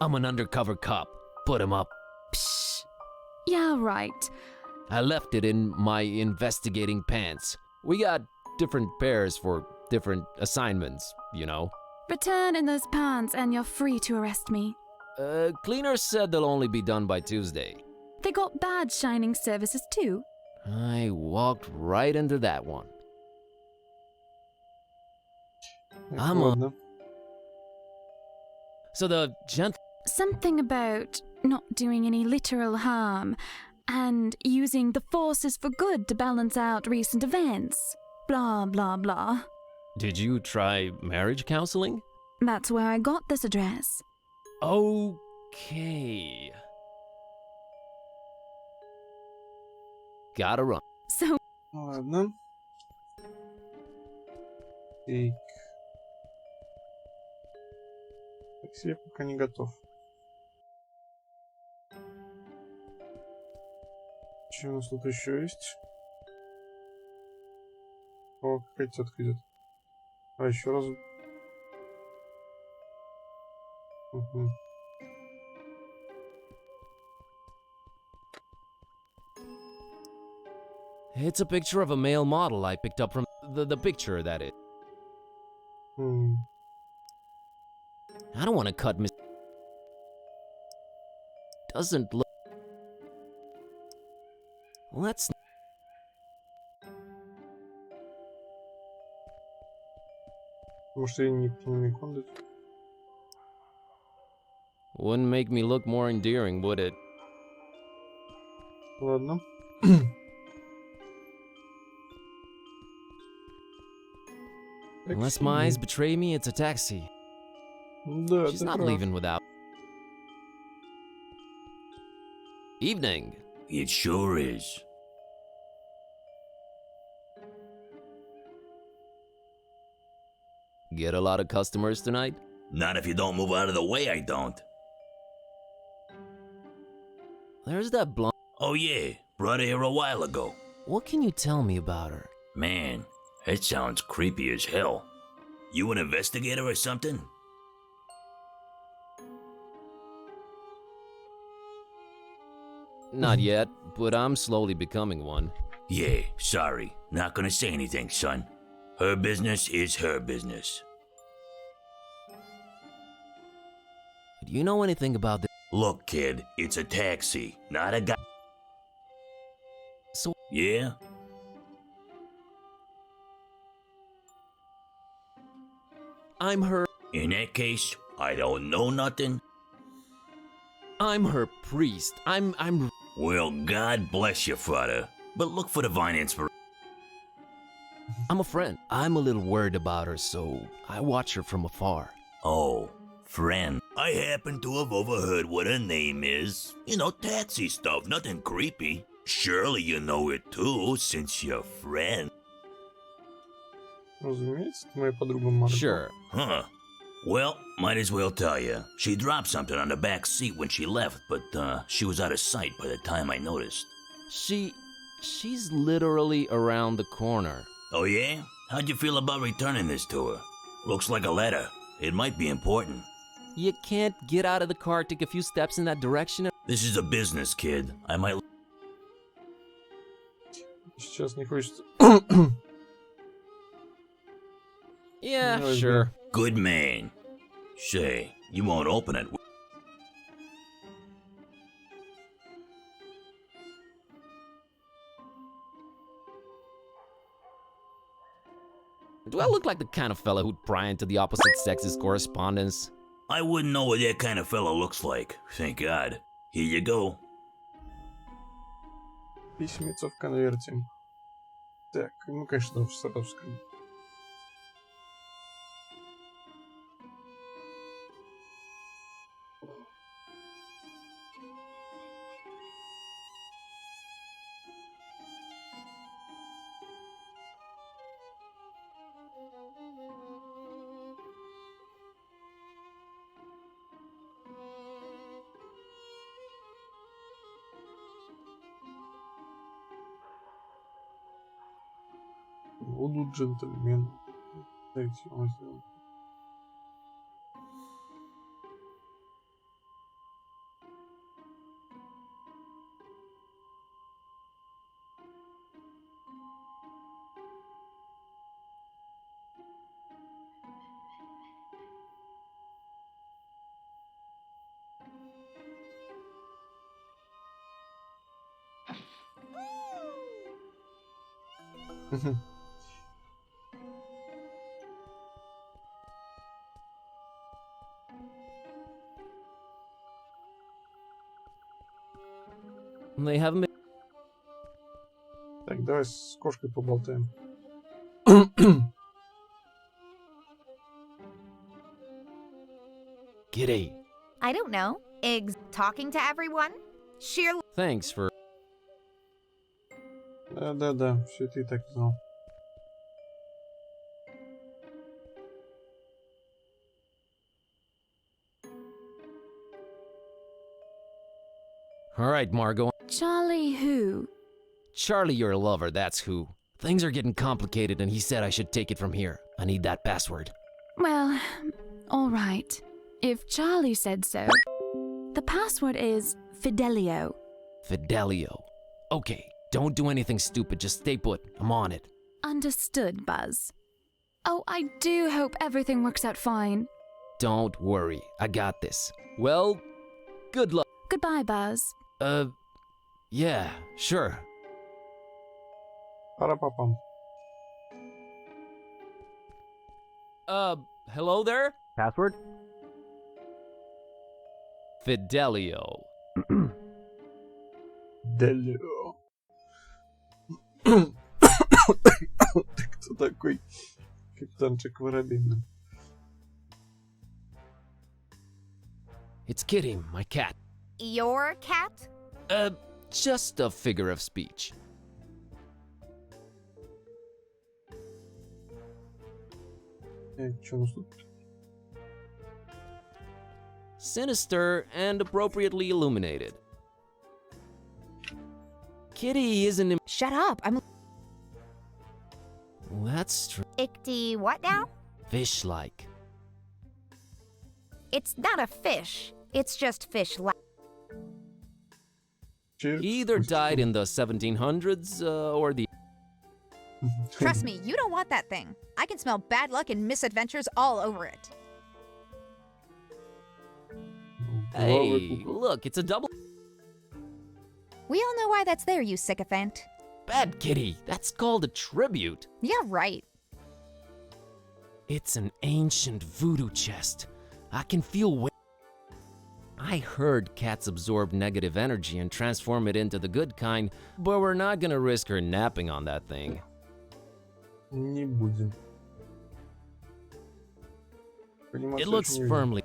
I'm an undercover cop. Put him up. Psh. Yeah, right. I left it in my investigating pants. We got different pairs for different assignments, you know. Return in those pants and you're free to arrest me. Cleaner said they'll only be done by Tuesday. They got bad shining services too. I walked right into that one. Ладно. So the Something about not doing any literal harm and using the forces for good to balance out recent events. Blah, blah, blah. Did you try marriage counseling? That's where I got this address. Okay. Gotta run. So... Ладно. Так. Такси я пока не готов. Что у нас тут еще есть? О, какая тетка идет. А, еще раз. Угу. It's a picture of a male model I picked up from the picture, that is. I don't want to cut Miss... Doesn't look... Let's... Может, я не кондит? Wouldn't make me look more endearing, would it? Ладно. Unless my eyes betray me, it's a taxi. Да, She's not leaving without... Evening. It sure is. Get a lot of customers tonight? Not if you don't move out of the way, I don't. There's that blonde... Oh yeah, brought her here a while ago. What can you tell me about her? Man, that sounds creepy as hell. You an investigator or something? Not yet, but I'm slowly becoming one. Yeah, sorry. Not gonna say anything, son. Her business is her business. Do you know anything about this? Look, kid, it's a taxi, not a guy. So... Yeah? I'm her... In that case, I don't know nothing. I'm her priest. I'm... Well, God bless you, father. But look for divine inspiration. I'm a friend. I'm a little worried about her, so I watch her from afar. Oh, Friend. I happen to have overheard what her name is. You know, tatsy stuff, nothing creepy. Surely you know it too, since you're friend. Разумеется, это моя подруга Марго. Sure. Huh. Well, might as well tell you. She dropped something on the back seat when she left, but she was out of sight by the time I noticed. She's literally around the corner. Oh yeah? How'd you feel about returning this to her? Looks like a letter. It might be important. You can't get out of the car, take a few steps in that direction. This is a business, kid. I might... Сейчас не хочется. Yeah, No, sure. Good man. Say, you won't open it. Do I look like the kind of fella who'd pry into the opposite sex's correspondence? I wouldn't know what that kind of fella looks like. Thank God. Here you go. Письмецо в конверте. Так, ну, конечно, в саровском. Будут джентльмены. Дайте его сделать. They haven't been... Так, давай с кошкой поболтаем. Kitty. I don't know. Talking to everyone? Sheer... Thanks for... Да, все это и так знал. Alright, Margot. Charlie who? Charlie, your lover, that's who. Things are getting complicated and he said I should take it from here. I need that password. Well, all right. If Charlie said so. The password is Fidelio. Fidelio. Okay, don't do anything stupid, just stay put. I'm on it. Understood, Buzz. Oh, I do hope everything works out fine. Don't worry, I got this. Well, good luck. Goodbye, Buzz. Yeah, sure. Пара-папам. Hello there? Password? Fidelio. Делио. Ты кто такой? Капитанчик Воробей. It's Kitty, my cat. Your cat? Just a figure of speech. Что у нас тут? Sinister and appropriately illuminated. Kitty isn't... Shut up, I'm... That's true. Ichty what now? Fish-like. It's not a fish. It's just fish-like. He either died in the 1700s or the... Trust me, you don't want that thing. I can smell bad luck and misadventures all over it. Hey, look, it's a double... We all know why that's there, you sycophant. Bad Kitty, that's called a tribute. Yeah, right. It's an ancient voodoo chest. I can feel... I heard cats absorb negative energy and transform it into the good kind, but we're not gonna risk her napping on that thing. Не будем. It looks firmly...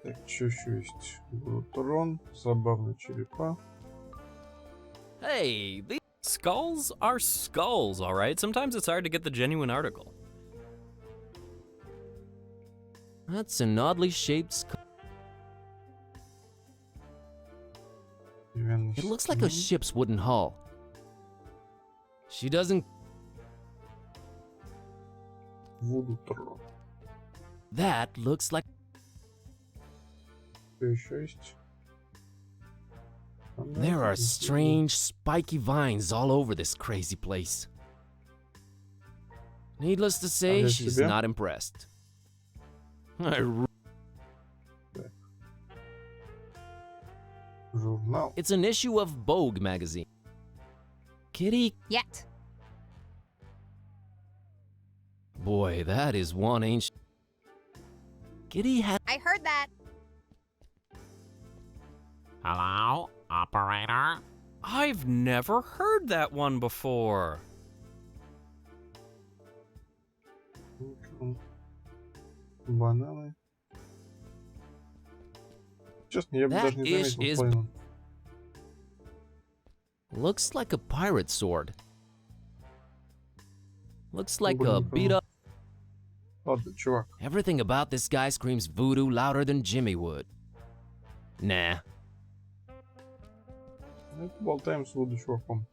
Так, что еще есть? Трон, забавные черепа. Hey, these skulls are skulls, alright? Sometimes it's hard to get the genuine article. That's an oddly shaped skull. It looks like a ship's wooden hull. She doesn't... Вуду трон. That looks like... Что еще есть? There are strange, spiky vines all over this crazy place. Needless to say, she's not impressed. Журнал. It's an issue of Vogue magazine. Kitty... Yet. Boy, that is one ancient... Kitty had... I heard that. Hello, operator? I've never heard that one before. Бананы. Честно, я бы That даже не ish заметил is- половину. Looks like a pirate sword. Looks like Оба a не beat понял. up... Ладно, чувак. Everything about this guy screams voodoo louder than Jimmy would. Nah. Ну, поболтаем с Вуду чуваком.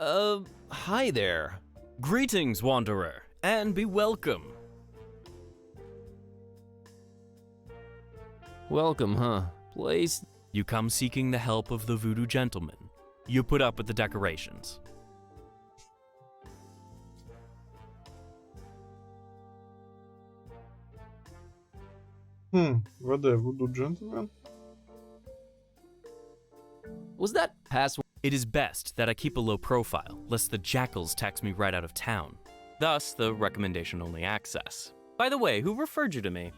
Hi there. Greetings, wanderer, and be welcome. Welcome, huh? Place... You come seeking the help of the voodoo gentleman. You put up with the decorations. ВД, Вуду джентльмен. Was that password? It is best that I keep a low profile, lest the jackals tax me right out of town. Thus, the recommendation-only access. By the way, who referred you to me?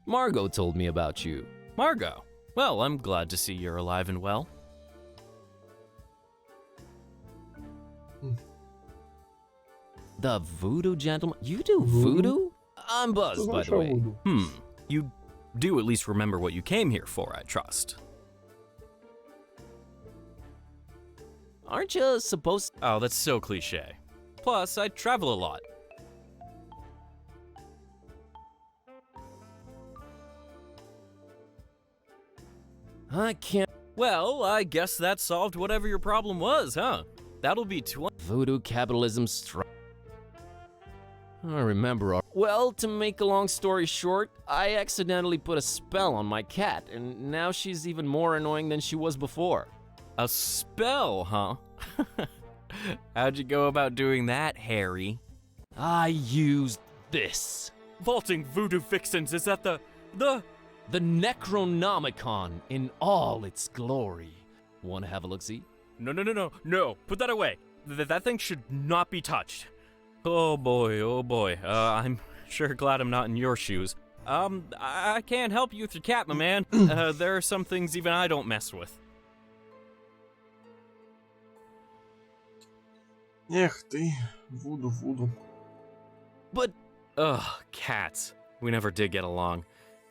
Margot told me about you. Margot. Well, I'm glad to see you're alive and well. The voodoo gentleman? You do voodoo? I'm buzzed, by the way. Вуду. You do at least remember what you came here for, I trust. Aren't you supposed... Oh, that's so cliche. Plus, I travel a lot. I can't... Well, I guess that solved whatever your problem was, huh? That'll be Voodoo capitalism I remember. Well, to make a long story short, I accidentally put a spell on my cat, and now she's even more annoying than she was before. A spell, huh? How'd you go about doing that, Harry? I used this. Vaulting voodoo vixens, is that the... The Necronomicon in all its glory. Wanna have a look-see? No, put that away. That thing should not be touched. Oh boy. I'm sure glad I'm not in your shoes. I can't help you with your cat, my man. There are some things even I don't mess with. Эх ты, Вуду. But... Ugh, cats. We never did get along.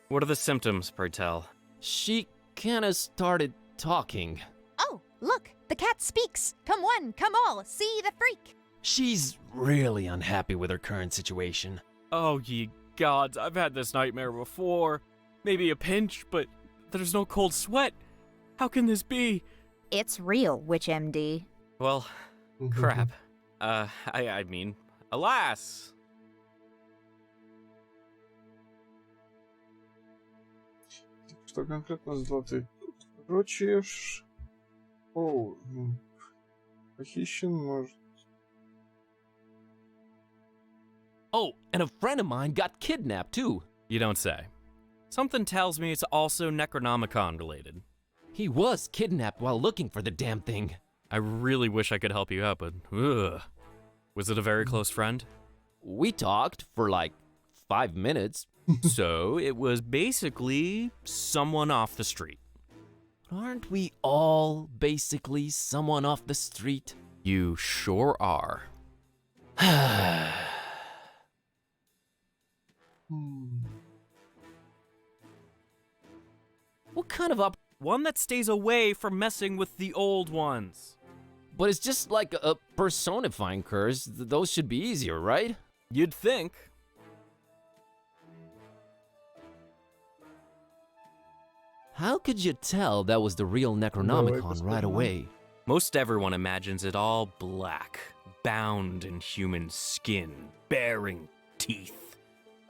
What are the symptoms, pray tell? She kinda started talking. Oh, look, the cat speaks. Come one, come all, see the freak. She's really unhappy with her current situation. Oh, ye gods, I've had this nightmare before. Maybe a pinch, but there's no cold sweat. How can this be? It's real, Witch MD. Well, crap. I mean, alas. Что конкретно золотые? Короче, похищен, может. Oh, and a friend of mine got kidnapped too. You don't say. Something tells me it's also Necronomicon related. He was kidnapped while looking for the damn thing. I really wish I could help you out, but ugh. Was it a very close friend? We talked for like 5 minutes. So it was basically someone off the street. Aren't we all basically someone off the street? You sure are. What kind of up? One that stays away from messing with the old ones. But it's just like a personifying curse. Those should be easier, right? You'd think. How could you tell that was the real Necronomicon right away? Most everyone imagines it all black, bound in human skin, bearing teeth.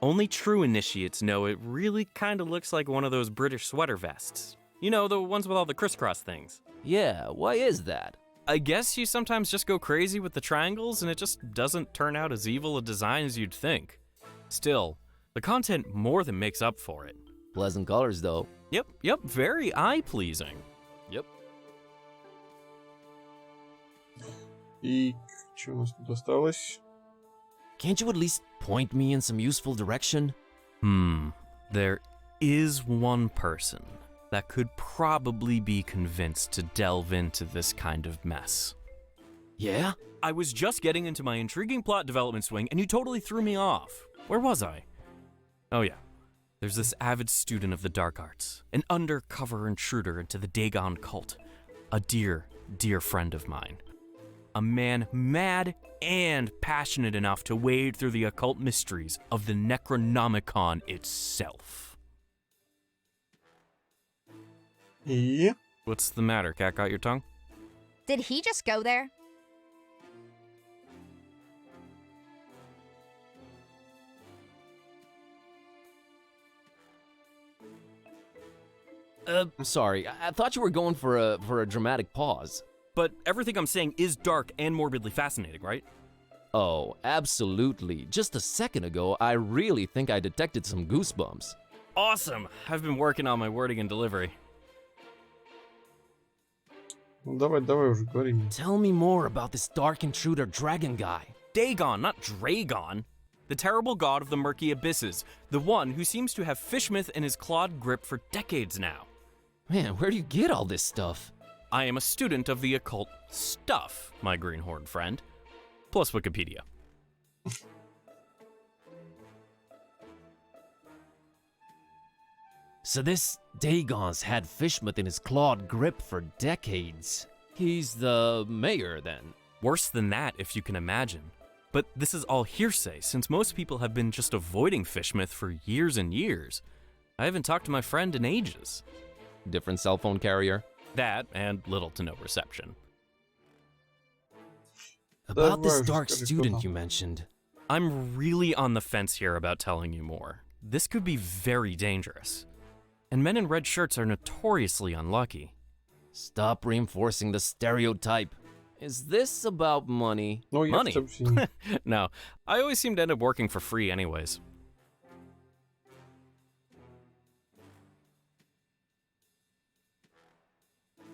Only true initiates know it really kind of looks like one of those British sweater vests. You know, the ones with all the crisscross things. Yeah, why is that? I guess you sometimes just go crazy with the triangles and it just doesn't turn out as evil a design as you'd think. Still, the content more than makes up for it. Pleasant colors, though. Yep, very eye-pleasing. Yep. И что у нас тут осталось? Can't you at least point me in some useful direction? There is one person that could probably be convinced to delve into this kind of mess. Yeah? I was just getting into my intriguing plot development swing and you totally threw me off. Where was I? Oh yeah. There's this avid student of the dark arts, an undercover intruder into the Dagon cult, a dear, dear friend of mine. A man mad and passionate enough to wade through the occult mysteries of the Necronomicon itself. И? What's the matter? Cat got your tongue? Did he just go there? I'm sorry. I thought you were going for a dramatic pause. But everything I'm saying is dark and morbidly fascinating, right? Oh, absolutely. Just a second ago, I really think I detected some goosebumps. Awesome! I've been working on my wording and delivery. Ну давай уже говори. Tell me more about this dark intruder dragon guy. Dagon, not Dragon. The terrible god of the murky abysses. The one who seems to have fishmouth in his clawed grip for decades now. Man, where do you get all this stuff? I am a student of the occult stuff, my greenhorn friend. Plus Wikipedia. So this Dagon's had fishmouth in his clawed grip for decades. He's the mayor, then. Worse than that, if you can imagine. But this is all hearsay, since most people have been just avoiding fishmouth for years and years. I haven't talked to my friend in ages. Different cell phone carrier? That, and little to no reception. About this dark student you mentioned. I'm really on the fence here about telling you more. This could be very dangerous. And men in red shirts are notoriously unlucky. Stop reinforcing the stereotype. Is this about money? Ну, я Money? совсем- No, I always seem to end up working for free anyways.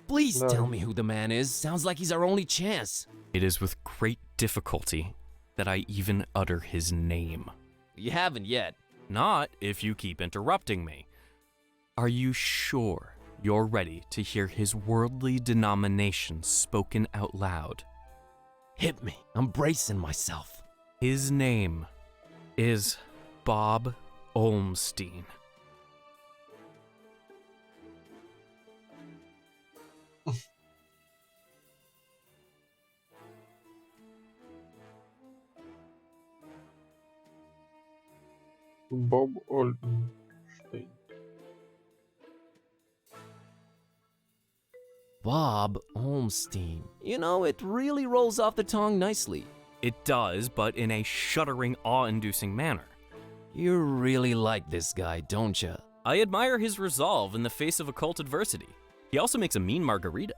Please No. tell me who the man is. Sounds like he's our only chance. It is with great difficulty that I even utter his name. You haven't yet. Not if you keep interrupting me. Are you sure you're ready to hear his worldly denomination spoken out loud? Hit me. I'm bracing myself. His name is Bob Olmstein. Боб Ольштейн. Bob Olmstein. You know, it really rolls off the tongue nicely. It does, but in a shuddering, awe-inducing manner. You really like this guy, don't you? I admire his resolve in the face of occult adversity. He also makes a mean margarita.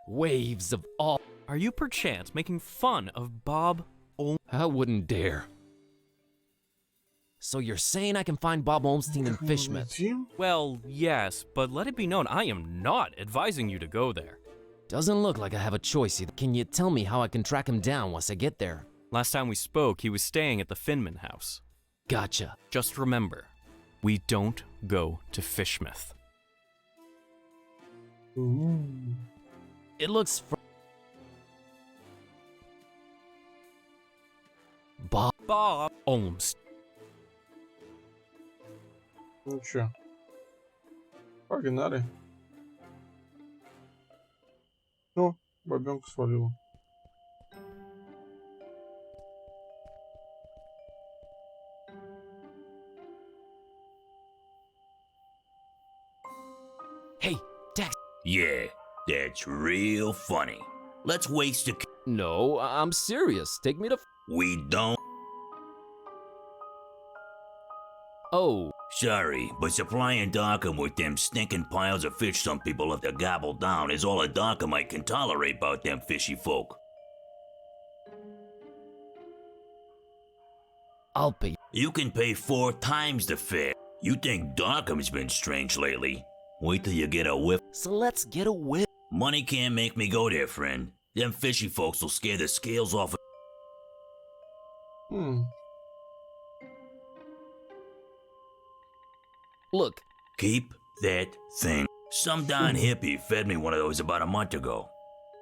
Waves of awe. Are you perchance making fun of Bob I wouldn't dare. So you're saying I can find Bob Olmstein in Fishmouth? Зачем? Well, yes, but let it be known I am not advising you to go there. Doesn't look like I have a choice either. Can you tell me how I can track him down once I get there? Last time we spoke, he was staying at the Finman house. Gotcha. Just remember, We don't go to Fishmouth. It looks Bob Holmes. Ну чё? Погнали. Ну, бабёнка свалила. Hey, Dex. Yeah, that's real funny. Let's waste a... No, I'm serious. Take me to. We don't... Oh, Sorry, but supplying Darkхэm with them stinking piles of fish some people have to gobble down is all a Darkhamite can tolerate about them fishy folk. I'll pay. You can pay 4 times the fare. You think Darkham's been strange lately? Wait till you get a whiff. So let's get a whip. Money can't make me go there, friend. Them fishy folks will scare the scales off of... Look, Keep that thing. Some darn hippie fed me one of those about a month ago.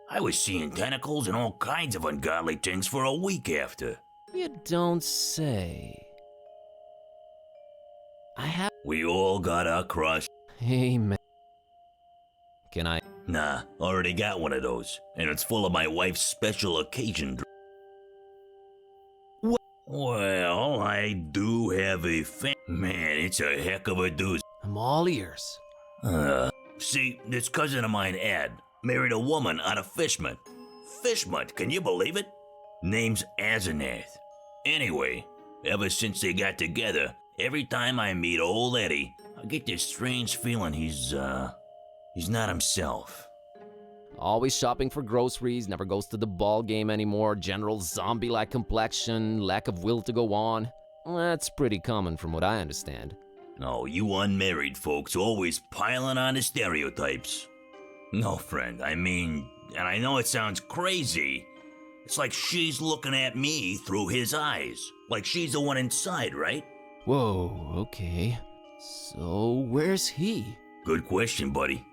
I was seeing tentacles and all kinds of ungodly things for a week after. you don't say. I have. We all got our crush. Hey, man. Can I? Nah, already got one of those, and it's full of my wife's special occasion. Well, I do have a man, it's a heck of a doozy. I'm all ears. See, this cousin of mine, Ed, married a woman out of Fishmouth. Fishmouth, can you believe it? Name's Asenath. Anyway, ever since they got together, every time I meet old Eddie, I get this strange feeling he's not himself. Always shopping for groceries, never goes to the ball game anymore, general zombie-like complexion, lack of will to go on. That's pretty common from what I understand. Oh, you unmarried folks always piling on the stereotypes. No, friend, I mean, and I know it sounds crazy. It's like she's looking at me through his eyes. Like she's the one inside, right? Whoa, okay. So, where's he? Good question, buddy.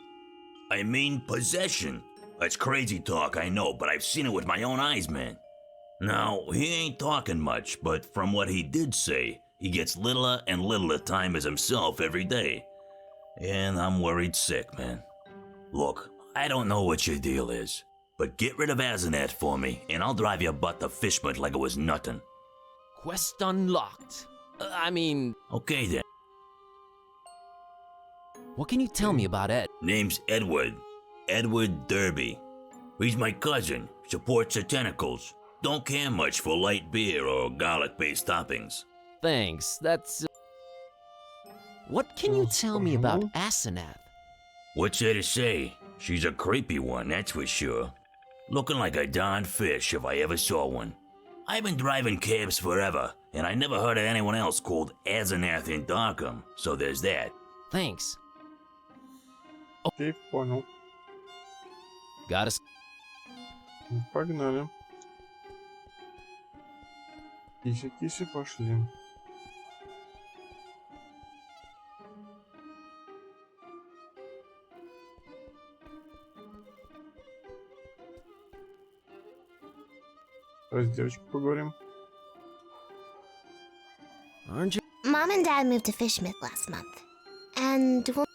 I mean, possession. That's crazy talk, I know, but I've seen it with my own eyes, man. Now, he ain't talking much, but from what he did say, he gets littler and littler time as himself every day. And I'm worried sick, man. Look, I don't know what your deal is, but get rid of Asenath for me, and I'll drive your butt to Fishmouth like it was nothing. Quest unlocked. I mean... Okay then. What can you tell me about Ed? Name's Edward. Edward Derby. He's my cousin, supports the tentacles. Don't care much for light beer or garlic-based toppings. Thanks, that's... What can you tell me about Asenath? What's there to say? She's a creepy one, that's for sure. Looking like a darn fish if I ever saw one. I've been driving cabs forever, and I never heard of anyone else called Asenath in Darkхэм, so there's that. Thanks. Окей, понял. Got us. Погнали. Киси-киси, пошли. Давай с девочкой поговорим. Aren't you? Mom and Dad moved to Fishmouth last month. And we'll...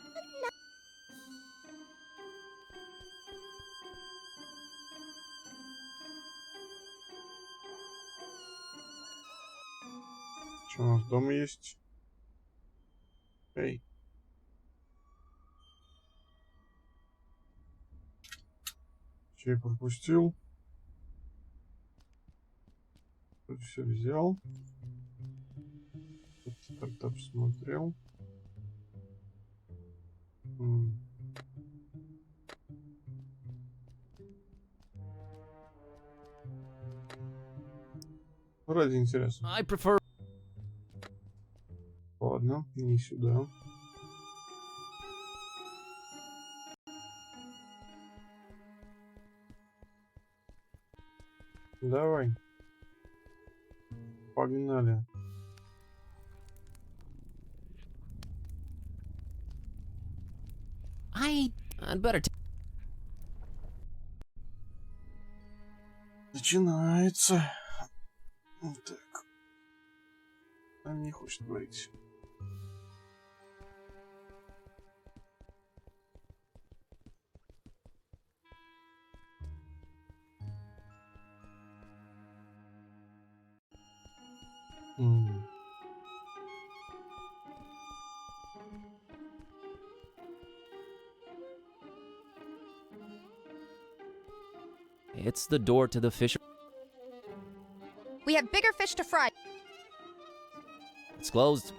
Что у нас дома есть? Эй. Что я пропустил? Все взял. Стартап смотрел. Ради интереса. I prefer... Ладно, не сюда. Давай. Погнали. I'd better Начинается. Так. Она не хочет говорить. It's the door to the fish. We have bigger fish to fry. It's closed.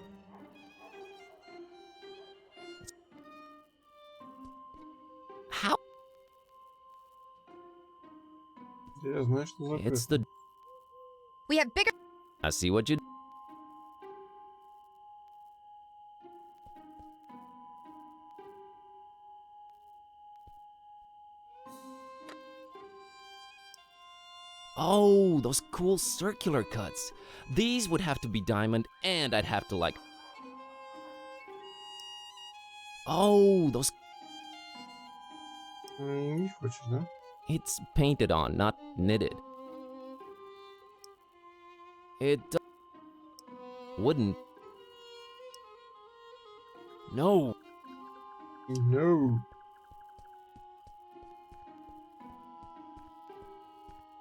How? Я знаю, что закрыто. It's the. We have bigger. I see what you. Oh, those cool circular cuts. These would have to be diamond, and I'd have to like. Oh, those. Не хочешь, да? It's painted on, not knitted. It wouldn't. No. No.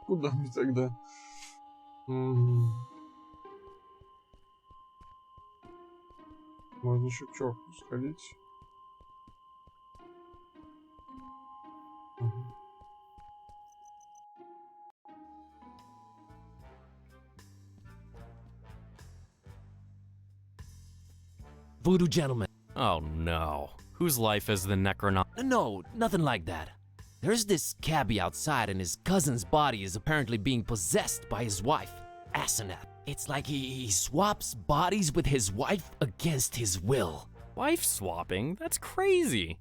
Куда мне тогда? Можно еще к черту сходить. Voodoo gentleman. Oh no. Whose life is the Necronom? No, nothing like that. There's this cabbie outside and his cousin's body is apparently being possessed by his wife, Asenath. It's like he swaps bodies with his wife against his will. Wife swapping? That's crazy.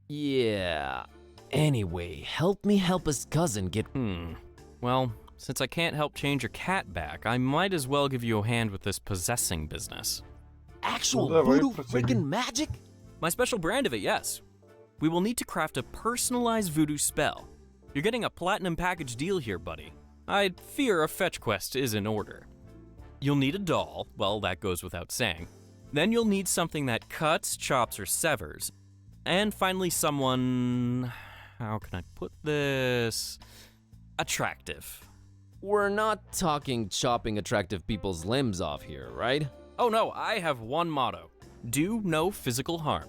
Yeah. Anyway, help me help his cousin get... Well, since I can't help change your cat back, I might as well give you a hand with this possessing business. Actual voodoo freaking magic? My special brand of it, yes. We will need to craft a personalized voodoo spell. You're getting a platinum package deal here, buddy. I fear a fetch quest is in order. You'll need a doll, well, that goes without saying. Then you'll need something that cuts, chops, or severs. And finally someone... how can I put this? Attractive. We're not talking chopping attractive people's limbs off here, right? Oh no, I have one motto. Do no physical harm.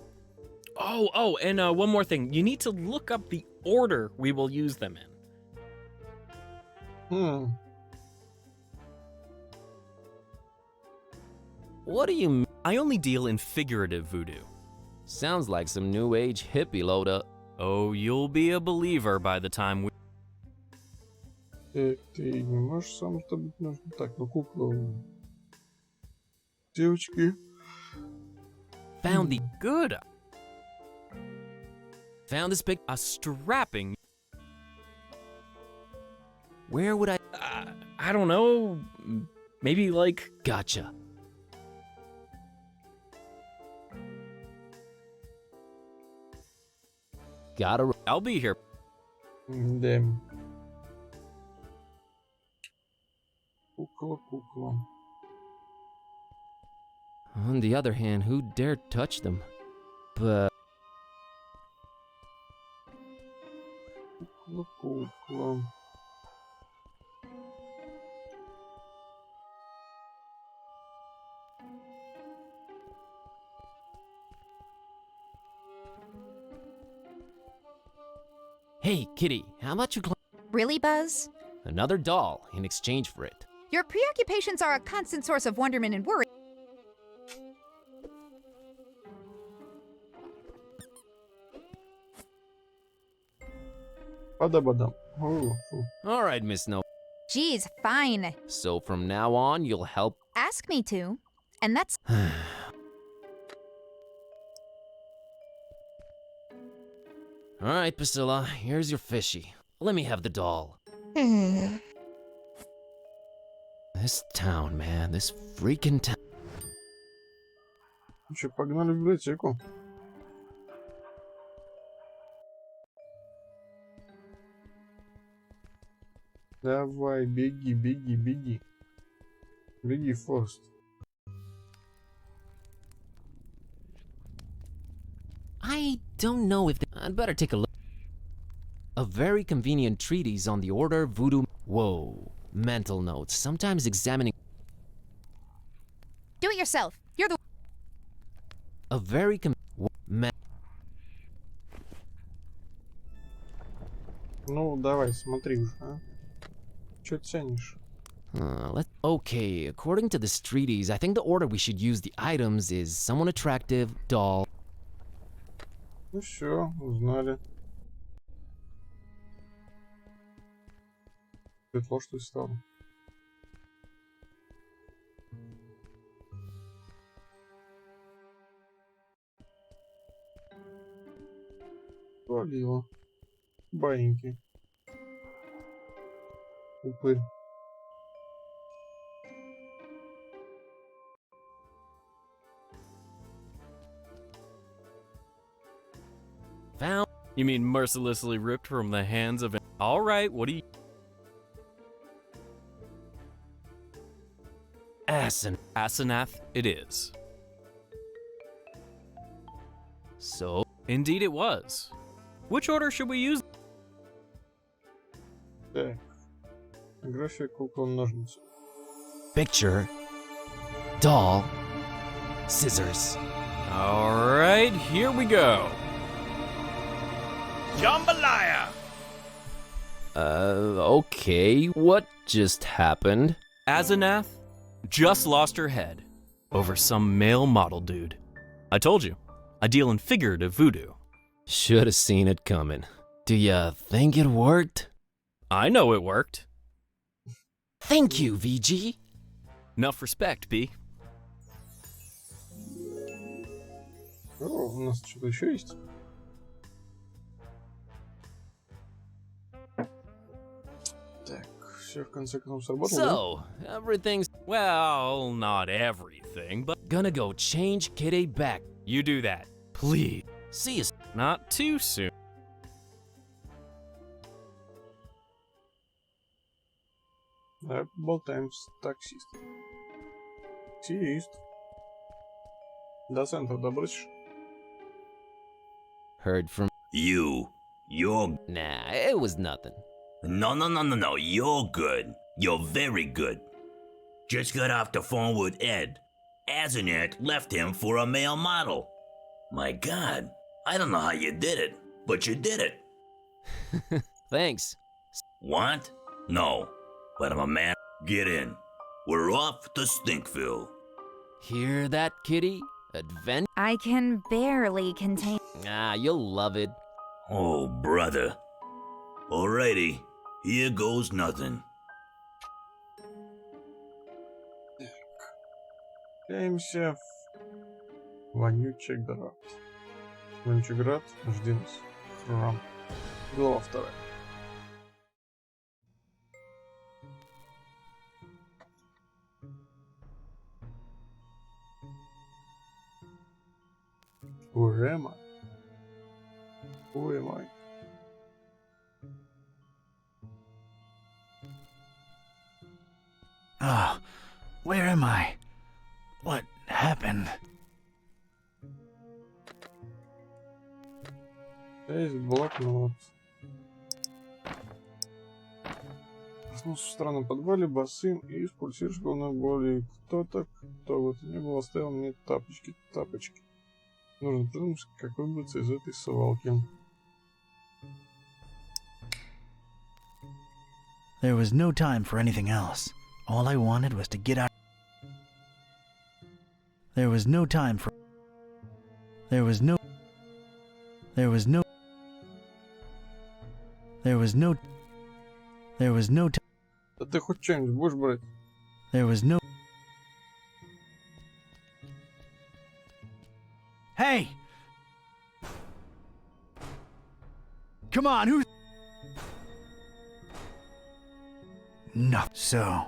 Oh, and one more thing. You need to look up the order we will use them in. What do you mean? I only deal in figurative voodoo. Sounds like some new age hippie load up. Oh, you'll be a believer by the time we... Ты не можешь сам, что быть нужно. Так, ну кукла... Девочки. Found the good. Found this pic. A strapping... Where would I... I don't know. Maybe like... Gotcha. I'll be here. Damn. Кукла. On the other hand, who dared touch them? But... Кукла. Hey, kitty, how about you Really, Buzz? another doll in exchange for it? Your preoccupations are a constant source of wonderment and worry. Бада-бадам. All right, Miss No. Geez, fine. So from now on, you'll help... Ask me to. And that's... All right, Priscilla, here's your fishy. Let me have the doll. This town, man, this freaking town. Ну что, погнали в библиотеку. Давай, беги, беги, беги. Беги, Форест. I don't know if I'd better take a look. A very convenient treatise on the order voodoo. Whoa. Mental notes. Sometimes examining. Do it yourself. You're the. A very Ну, давай, смотри уже, а. Чё ценишь? Okay, according to this treatise, I think the order we should use the items is someone attractive, doll. Ну все, узнали. Светло, что и стало. Свалило. Баиньки. Упырь. Found. You mean mercilessly ripped from the hands of... Alright, what do you... Asenath it is. So? Indeed it was. Which order should we use? Так. Графия кукол-ножницы. Picture. Doll. Scissors. Alright, here we go. Jambalaya! Okay, what just happened? Asenath just lost her head over some male model dude. I told you, I deal in figurative voodoo. Should have seen it coming. Do ya think it worked? I know it worked. Thank you, VG. Enough respect, B. О, у нас что-то еще есть? Так, все в конце концов сработало. So, everything's Well, not everything, but gonna go change Kitty back. you do that, please. See you. Not too soon. Да, болтаем с таксистом. Таксист. До центра добросишь? Heard from. You're... Nah, it was nothing. No, you're good. You're very good. Just got off the phone with Ed. Asenath left him for a male model. My God, I don't know how you did it, but you did it. Thanks. Want? No, but I'm a man. Get in. We're off to Stinkville. Hear that, Kitty? Advent. I can barely contain. Ah, you'll love it. Oh, brother. Alrighty, here goes nothing. Пытаемся в вонючий град. Вонючий град, жди нас. Храм. Глава 2. Where am I? Who am I? Oh, where am I? What happened? Есть блокнот. Проснулся в странном подвале, босым и с пульсирующей головной болью. Кто-то, кто бы то ни было, оставил мне тапочки. Нужно придумать, как выбраться из этой совалки. There was no time for anything else. All I wanted was to get out. There was no time for... There was no... There was no... There was no... There was no... Да ты хоть что-нибудь будешь брать? There was no... Hey! Come on, who's... No. So,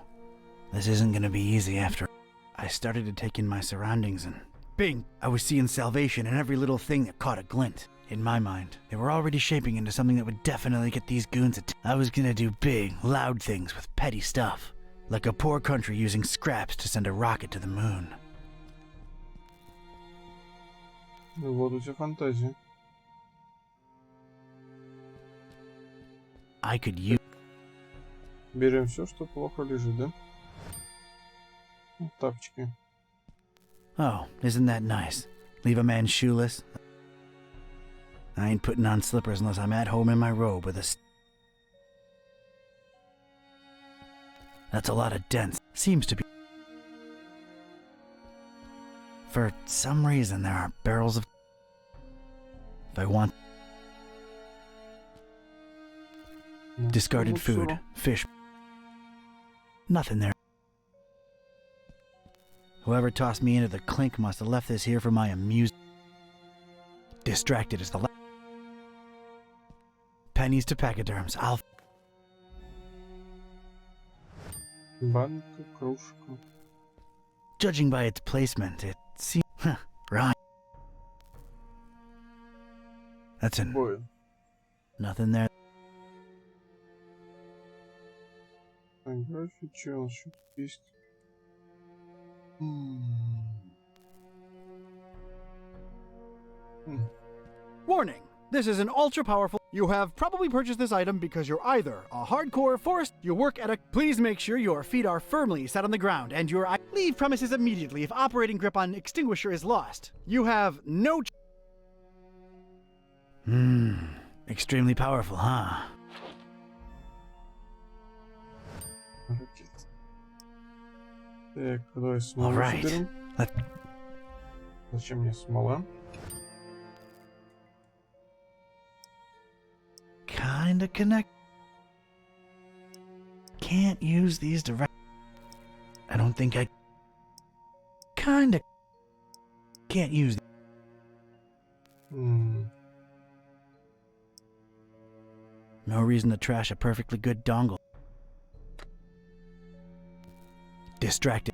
this isn't gonna be easy after... I started to take in my surroundings and... Bing! I was seeing salvation in every little thing that caught a glint. In my mind, they were already shaping into something that would definitely get these goons I was gonna do big, loud things with petty stuff. Like a poor country using scraps to send a rocket to the moon. Ну вот у тебя фантазия. I could use... Берем все, что плохо лежит, да? Ну, тапочки. Oh, isn't that nice? Leave a man shoeless. I ain't putting on slippers unless I'm at home in my robe with a... That's a lot of dents. Seems to be... For some reason, there are barrels of... If I want... Discarded food, fish... Nothing there. Whoever tossed me into the clink must have left this here for my amusement. Distracted as the pennies to pachyderms. I'll... Банка, кружка. Judging by its placement, it seems... right. That's an... Boy. Nothing there. Фотографии, что у нас еще тут есть? Warning! This is an ultra-powerful... You have probably purchased this item because you're either a hardcore forest, you work at a... Please make sure your feet are firmly set on the ground and your... Leave premises immediately if operating grip on extinguisher is lost. You have no... Extremely powerful, huh? Так, давай смолу Alright. соберем. Зачем мне смола? Kinda connect. Can't use these direct. I don't think I... Kinda... Can't use... No reason to trash a perfectly good dongle. Distracted.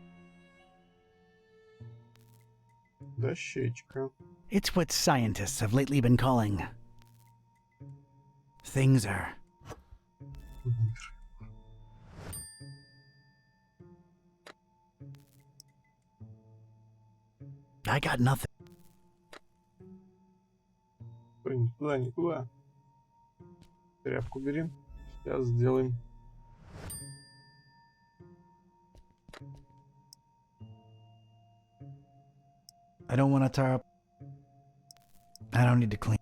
Дощечка. It's what scientists have lately been calling... Things are... I got nothing. Ой, никуда, никуда. Тряпку бери. Сейчас сделаем. I don't want to tar up. I don't need to clean.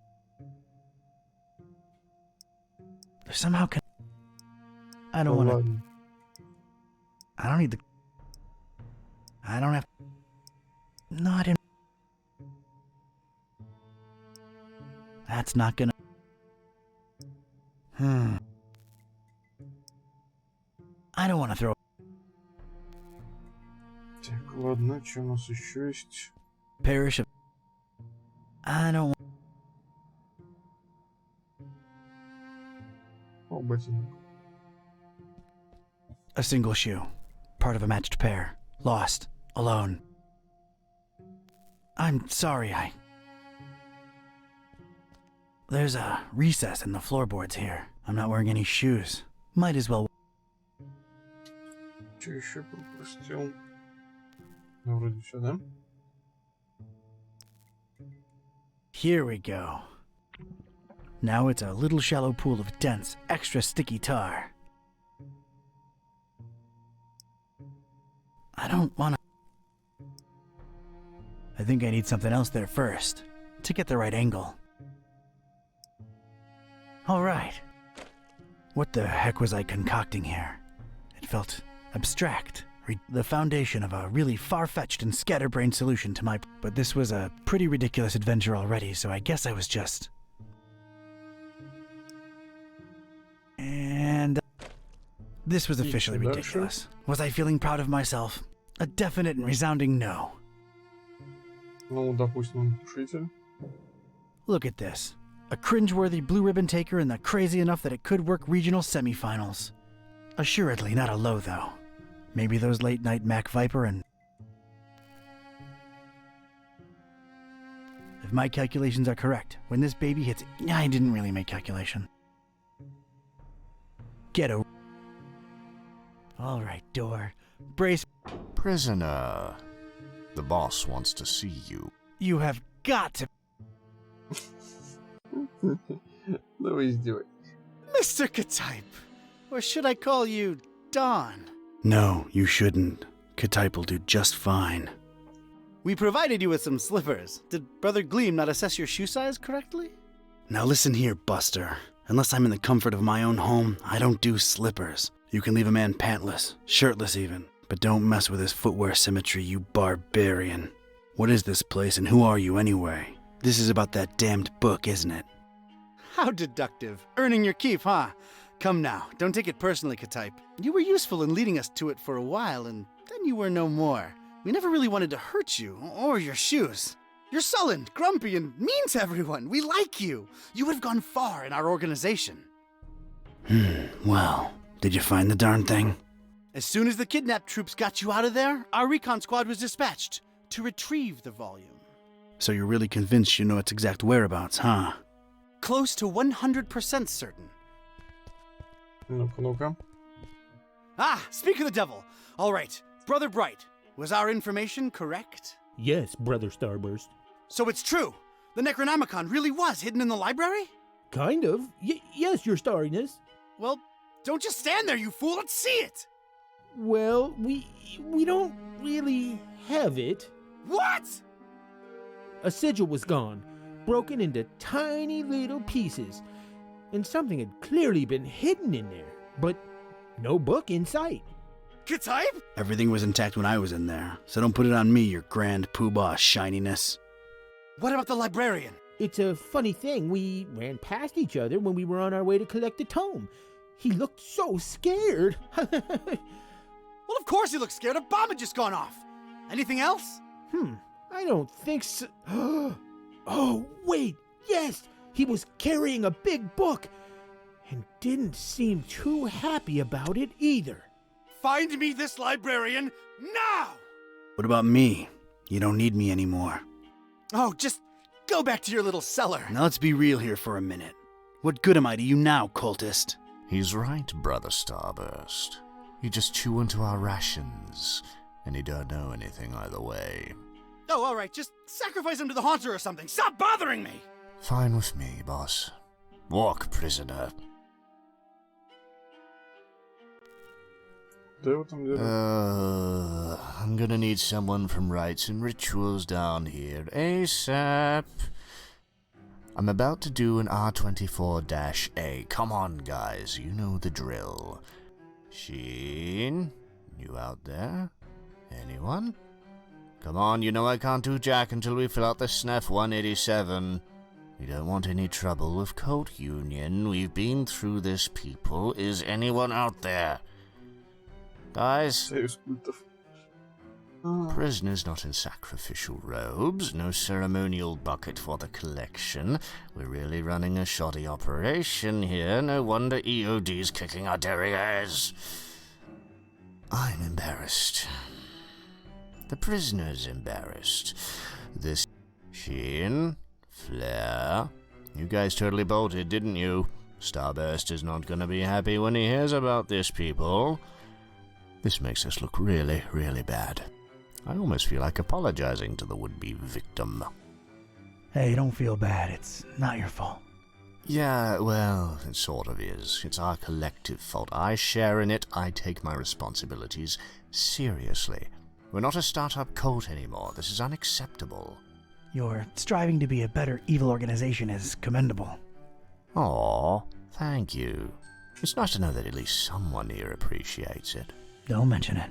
There's somehow I don't want to. I don't need the. I don't have. Not in. That's not gonna. I don't want to throw. Так, ладно, что у нас еще есть? Parish of. I don't. О, ботинок. A single shoe, part of a matched pair, lost, alone. I'm sorry, There's a recess in the floorboards here. I'm not wearing any shoes. Might as well... Что еще пропустил? Ну, вроде все, да? Here we go. Now it's a little shallow pool of dense, extra sticky tar. I don't wanna... I think I need something else there first, to get the right angle. Alright. What the heck was I concocting here? It felt abstract. The foundation of a really far-fetched and scatterbrained solution to my... But this was a pretty ridiculous adventure already, so I guess I was just... And... This was officially ridiculous. Was I feeling proud of myself? A definite and resounding no. Ну, допустим, тушитель. Look at this. A cringeworthy blue ribbon taker and the crazy enough that it could work regional semifinals. Assuredly not a low, though. Maybe those late-night Mac Viper and... If my calculations are correct, when this baby hits... I didn't really make calculation. Get over... All right, door. Brace... Prisoner. The boss wants to see you. You have got to... Давай издевай. Mr. Ktype! Or should I call you Don? No, you shouldn't. Ktype will do just fine. We provided you with some slippers. Did Brother Gleam not assess your shoe size correctly? Now listen here, Buster. Unless I'm in the comfort of my own home, I don't do slippers. You can leave a man pantless, shirtless even, but don't mess with his footwear symmetry, you barbarian. What is this place and who are you anyway? This is about that damned book, isn't it? How deductive. Earning your keep, huh? Come now, don't take it personally, Ktype. You were useful in leading us to it for a while, and then you were no more. We never really wanted to hurt you, or your shoes. You're sullen, grumpy, and mean to everyone. We like you. You would have gone far in our organization. Well, did you find the darn thing? As soon as the kidnapped troops got you out of there, our recon squad was dispatched to retrieve the volume. So you're really convinced you know its exact whereabouts, huh? Close to 100% certain. Ну-ка, ну-ка. Ah, speak of the devil. All right, Brother Bright, was our information correct? Yes, Brother Starburst. So it's true. The Necronomicon really was hidden in the library? Kind of. Yes, Your Starriness. Well, don't just stand there, you fool. Let's see it. Well, we don't really have it. What? A sigil was gone, broken into tiny little pieces, and something had clearly been hidden in there, but no book in sight. Ktype? Everything was intact when I was in there, so don't put it on me, your grand poobah shininess. What about the librarian? It's a funny thing. We ran past each other when we were on our way to collect the tome. He looked so scared. Well, of course he looked scared. A bomb had just gone off. Anything else? I don't think so. Oh, wait. Yes, he was carrying a big book and didn't seem too happy about it either. Find me this librarian now! What about me? You don't need me anymore. Oh, just go back to your little cellar. Now let's be real here for a minute. What good am I to you now, cultist? He's right, Brother Starburst. You just chew into our rations, and you don't know anything either way. Oh, all right, just sacrifice him to the Haunter or something. Stop bothering me! Fine with me, boss. Walk, prisoner. I'm gonna need someone from Rites and Rituals down here ASAP. I'm about to do an R24-A. Come on, guys, you know the drill. Sheen? You out there? Anyone? Come on, you know I can't do jack until we fill out the SNF 187. We don't want any trouble with Cult Union. We've been through this, people. Is anyone out there? Guys? Prisoners not in sacrificial robes. No ceremonial bucket for the collection. We're really running a shoddy operation here. No wonder EOD's kicking our derrieres. I'm embarrassed. The prisoner's embarrassed. This... Sheen? Flare? You guys totally bolted, didn't you? Starburst is not gonna be happy when he hears about this, people. This makes us look really, really bad. I almost feel like apologizing to the would-be victim. Hey, don't feel bad. It's not your fault. Yeah, well, it sort of is. It's our collective fault. I share in it. I take my responsibilities seriously. We're not a startup cult anymore. This is unacceptable. Your striving to be a better evil organization is commendable. Aw, thank you. It's nice to know that at least someone here appreciates it. Don't mention it.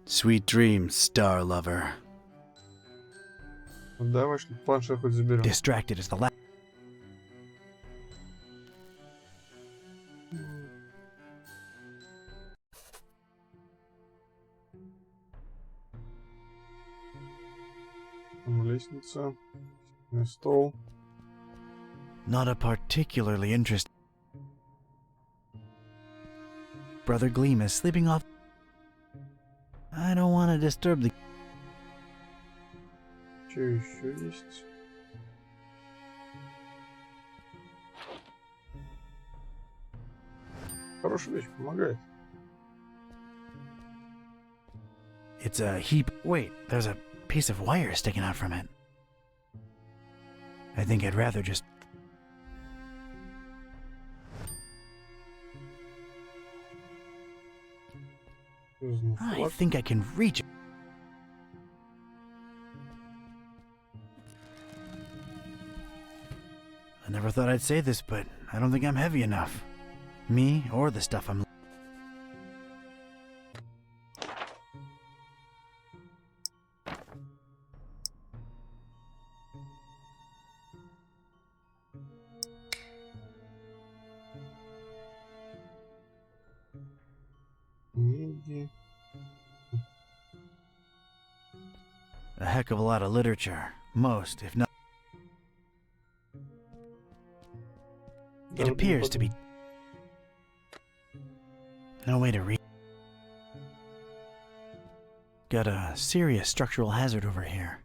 Sweet dreams, star lover. Давай, что планшет хоть заберем. Distracted is the last. Лестница. Стол. Not a particularly interesting. brother Gleam is sleeping off. I don't want to disturb the... Что еще есть? Хорошая вещь, помогает. It's a heap... Wait, there's a piece of wire sticking out from it. I think I'd rather just... I think I can reach it. I never thought I'd say this, but I don't think I'm heavy enough. Me or the stuff I'm... A heck of a lot of literature. Most, if not... It appears to be... No way to read. Got a serious structural hazard over here.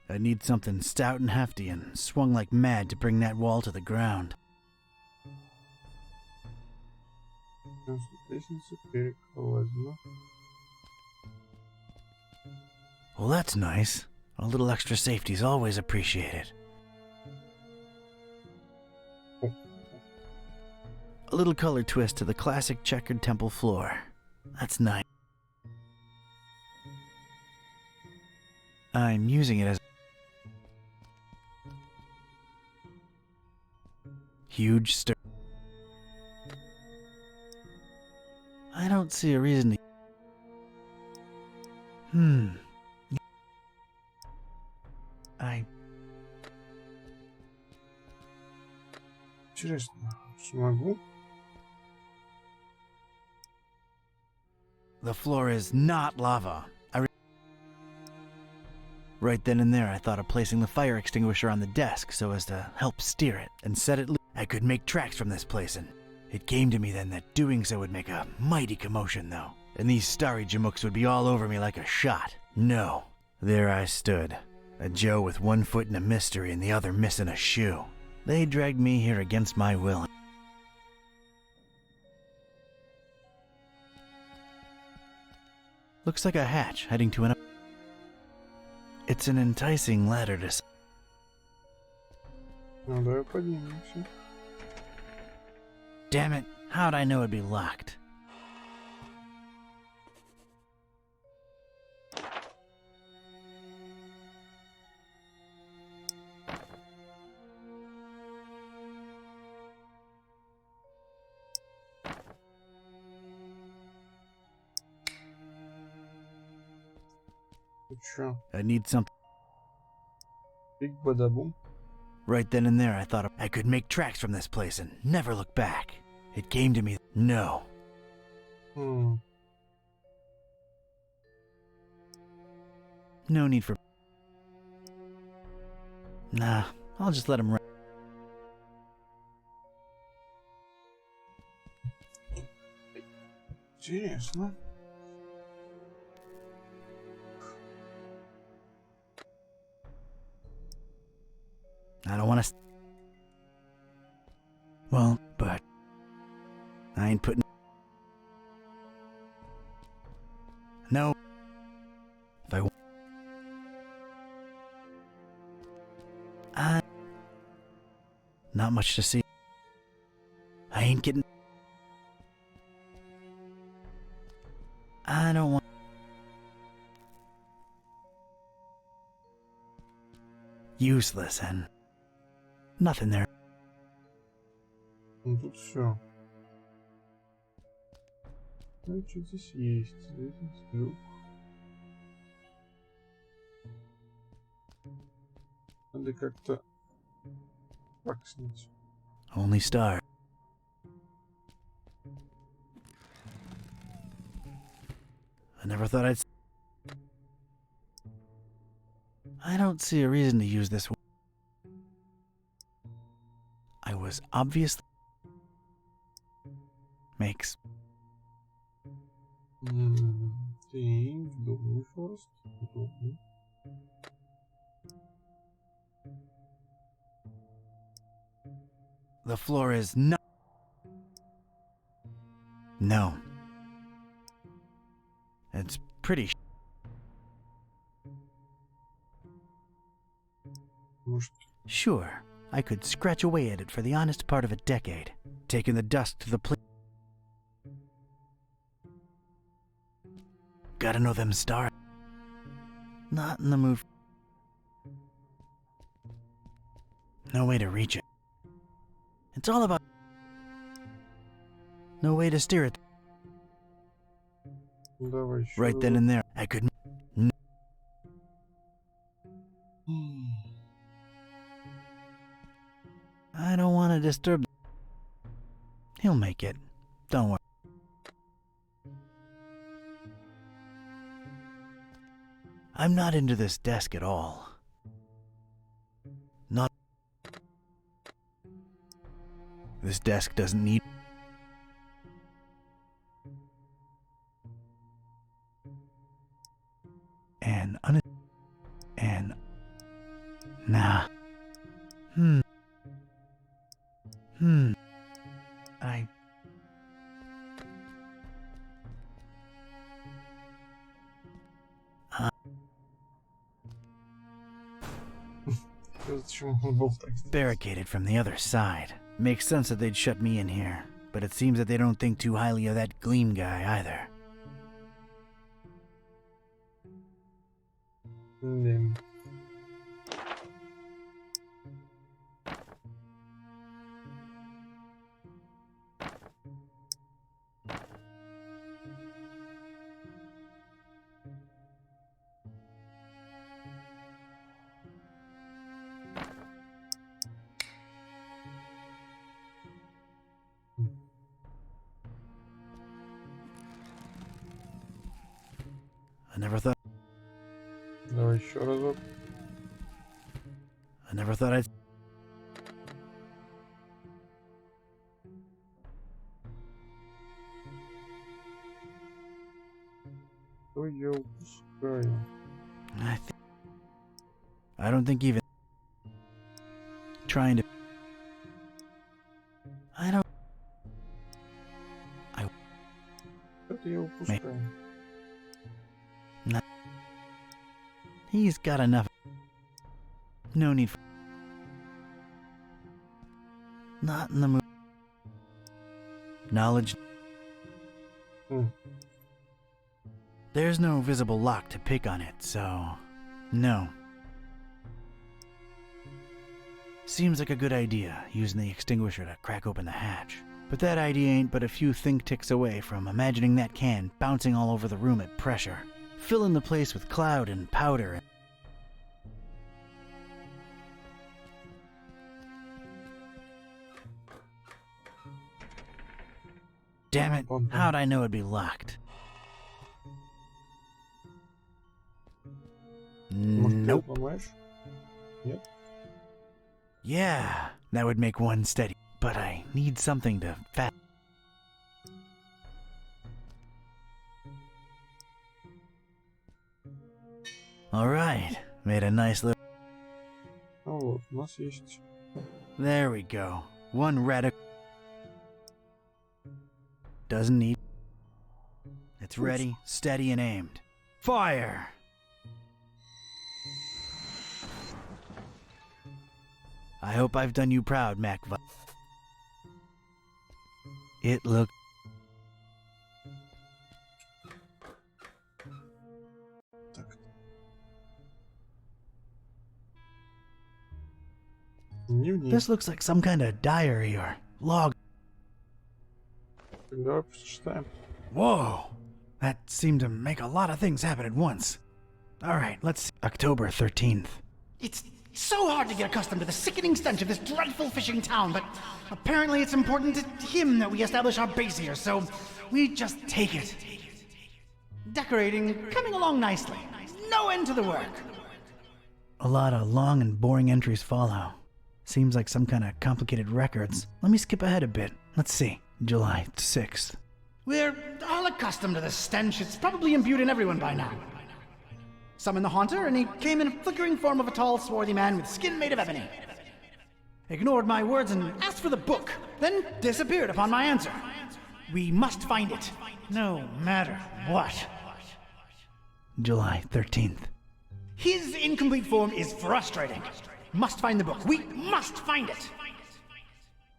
I need something stout and hefty and swung like mad to bring that wall to the ground. Well, that's nice. A little extra safety's always appreciated. A little color twist to the classic checkered temple floor. That's nice. I'm using it as... Huge stir... I don't see a reason to... Интересно, смогу? The floor is not lava. Right then and there, I thought of placing the fire extinguisher on the desk so as to help steer it and set it loose. I could make tracks from this place, and it came to me then that doing so would make a mighty commotion, though. And these starry jamooks would be all over me like a shot. No. There I stood. A Joe with one foot in a mystery and the other missing a shoe. They dragged me here against my will. Looks like a hatch heading to an... It's an enticing ladder to... Ну, давай поднимемся. Damn it, how'd I know it'd be locked? I need something. Big bada-boom. Right then and there, I thought I could make tracks from this place and never look back. It came to me, no. No need for... Nah, I'll just let him run. Интересно. I don't want to... Well, but... I ain't putting... No. If I... Not much to see. I ain't getting... I don't want... Useless and... Nothing there. Ну тут все. Ну что здесь есть? Здесь есть люк. Надо как-то факснуть. Only star. I never thought I'd... I don't see a reason to use this one. I was obviously... Ты вдохни, Форест. Вдохни. The floor is not. No. It's pretty. Sure, I could scratch away at it for the honest part of a decade, taking the dust to the place. Gotta know them stars. Not in the mood. No way to reach it. It's all about. No way to steer it. Right then and there, I could. I don't want to disturb. He'll make it. Don't worry. I'm not into this desk at all. Not. This desk doesn't need. Nah. Barricaded from the other side. Makes sense that they'd shut me in here, but it seems that they don't think too highly of that Gleam guy either. I never thought. Давай еще разок. I never thought I'd. Что я упускаю? I don't think even trying to. I don't. Что-то я упускаю. He's got enough. No need for. Not in the mood. Knowledge. There's no visible lock to pick on it, so. No. Seems like a good idea, using the extinguisher to crack open the hatch. But that idea ain't but a few think ticks away from imagining that can bouncing all over the room at pressure, filling the place with cloud and powder. Damn it, how'd I know it'd be locked? Nope. Yeah, that would make one steady, but I need something to fat. Alright, made a nice little. А вот, у нас есть. There we go. One radical. Doesn't need. It's ready, steady, and aimed. Fire! I hope I've done you proud, Mac. It looked. This looks like some kind of diary or log. Whoa! That seemed to make a lot of things happen at once. Alright, let's see. October 13th. It's so hard to get accustomed to the sickening stench of this dreadful fishing town, but apparently it's important to him that we establish our base here, so we just take it. Decorating coming along nicely. No end to the work. A lot of long and boring entries follow. Seems like some kind of complicated records. Let me skip ahead a bit. Let's see. July 6th. We're all accustomed to the stench. It's probably imbued in everyone by now. Summoned the Haunter, and he came in a flickering form of a tall, swarthy man with skin made of ebony. Ignored my words and asked for the book, then disappeared upon my answer. We must find it, no matter what. July 13th. His incomplete form is frustrating. Must find the book. We must find it.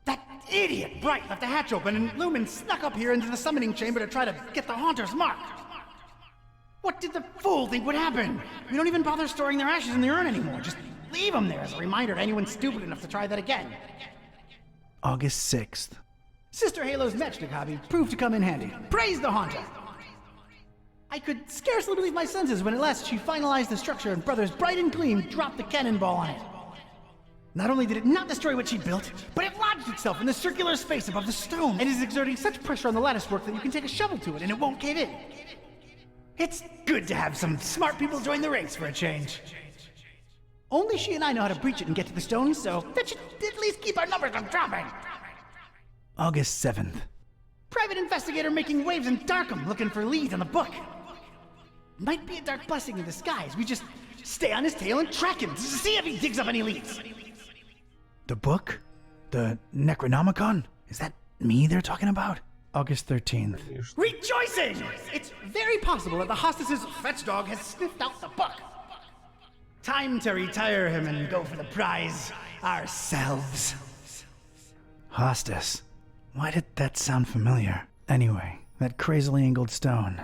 That idiot Bright left the hatch open and Lumen snuck up here into the summoning chamber to try to get the Haunter's mark. What did the fool think would happen? We don't even bother storing their ashes in the urn anymore. Just leave them there as a reminder to anyone stupid enough to try that again. August 6th. Sister Halo's matchstick hobby proved to come in handy. Praise the Haunter! I could scarcely believe my senses when at last she finalized the structure and Brothers Bright and Gleam dropped the cannonball on it. Not only did it not destroy what she built, but it lodged itself in the circular space above the stone and is exerting such pressure on the lattice work that you can take a shovel to it and it won't cave in. It's good to have some smart people join the race for a change. Only she and I know how to breach it and get to the stone, so that should at least keep our numbers from dropping. August 7th. Private investigator making waves in Darkхэm looking for leads on the book. Might be a dark blessing in disguise. We just stay on his tail and track him to see if he digs up any leads. The book? The Necronomicon? Is that me they're talking about? August 13th. Rejoicing! It's very possible that the hostess's fetch dog has sniffed out the book. Time to retire him and go for the prize ourselves. Hostess. Why did that sound familiar? Anyway, that crazily angled stone.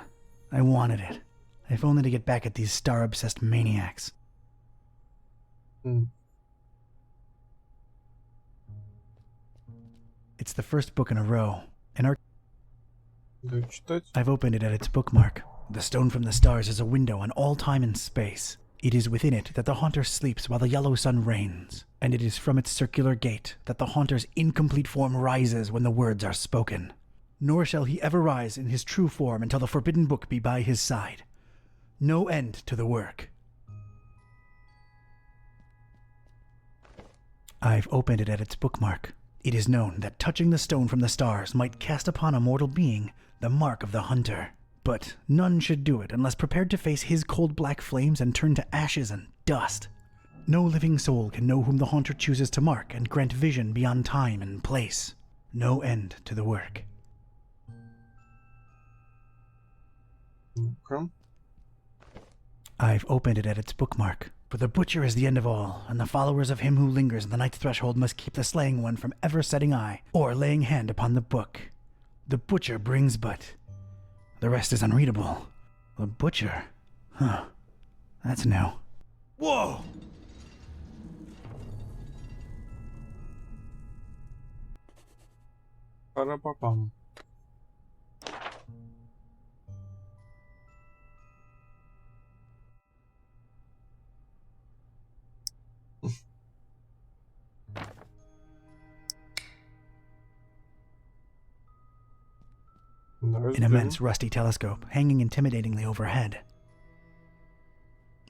I wanted it. If only to get back at these star-obsessed maniacs. It's the first book in a row. I've opened it at its bookmark. The stone from the stars is a window on all time and space. It is within it that the Haunter sleeps while the yellow sun reigns, and it is from its circular gate that the Haunter's incomplete form rises when the words are spoken. Nor shall he ever rise in his true form until the forbidden book be by his side. No end to the work. I've opened it at its bookmark. It is known that touching the stone from the stars might cast upon a mortal being the mark of the Hunter. But none should do it unless prepared to face his cold black flames and turn to ashes and dust. No living soul can know whom the Haunter chooses to mark and grant vision beyond time and place. No end to the work. Okay. I've opened it at its bookmark. For the butcher is the end of all, and the followers of him who lingers at the night's threshold must keep the slaying one from ever setting eye or laying hand upon the book. The butcher brings but... The rest is unreadable. The butcher? Huh. That's new. Whoa! Пара-па-пам. An immense rusty telescope hanging intimidatingly overhead.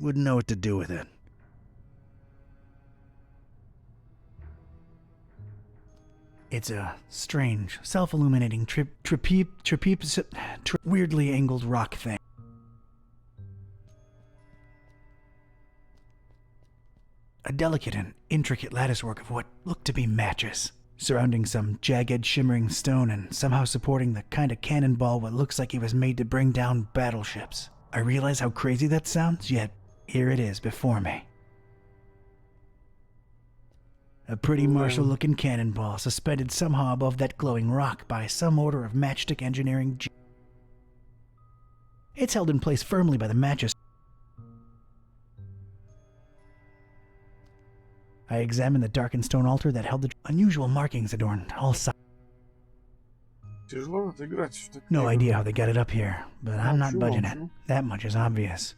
Wouldn't know what to do with it. It's a strange, self-illuminating weirdly angled rock thing. A delicate and intricate latticework of what looked to be matches, surrounding some jagged, shimmering stone and somehow supporting the kind of cannonball what looks like it was made to bring down battleships. I realize how crazy that sounds, yet here it is before me. A pretty martial-looking cannonball suspended somehow above that glowing rock by some order of matchstick engineering. It's held in place firmly by the matches. I examined the darkened stone altar that held the unusual markings adorned all sides. No idea how they got it up here, but I'm not budging it. That much is obvious.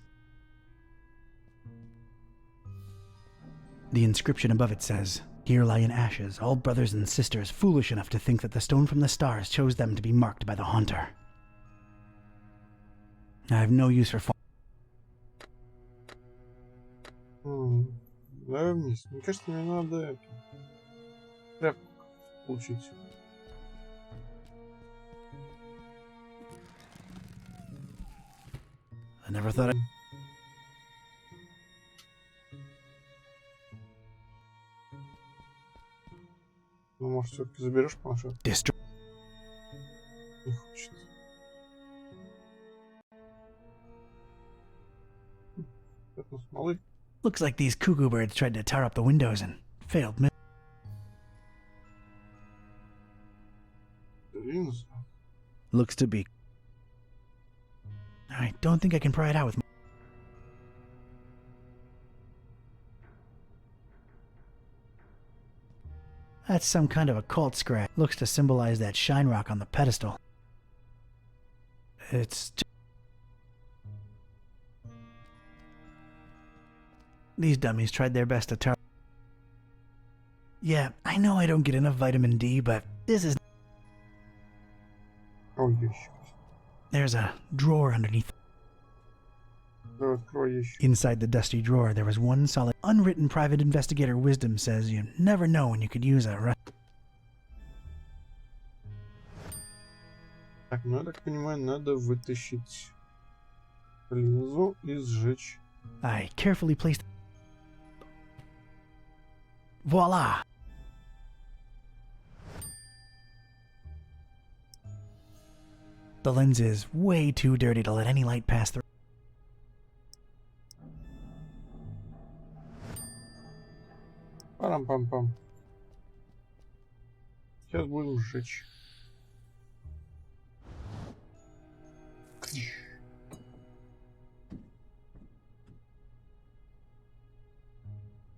The inscription above it says, "Here lie in ashes all brothers and sisters foolish enough to think that the stone from the stars chose them to be marked by the Haunter." I have no use for Давай вниз. Мне кажется, мне надо тряпку получить. I never thought I'd... Ну, может, все-таки заберешь планшет? Не хочет. Это смолы. Looks like these cuckoo birds tried to tar up the windows and failed. Looks to be. I don't think I can pry it out with. That's some kind of occult scratch. Looks to symbolize that shine rock on the pedestal. It's. These dummies tried their best to tar. Yeah, I know I don't get enough vitamin D, but this is. Oh, yes. There's a drawer underneath. Inside the dusty drawer, there was one solid, unwritten private investigator wisdom says you never know when you could use a. Так, ну я так понимаю, надо вытащить линзу и сжечь. I carefully placed. Voila! The lens is way too dirty to let any light pass through. Парам-пам-пам. Сейчас будем сжечь.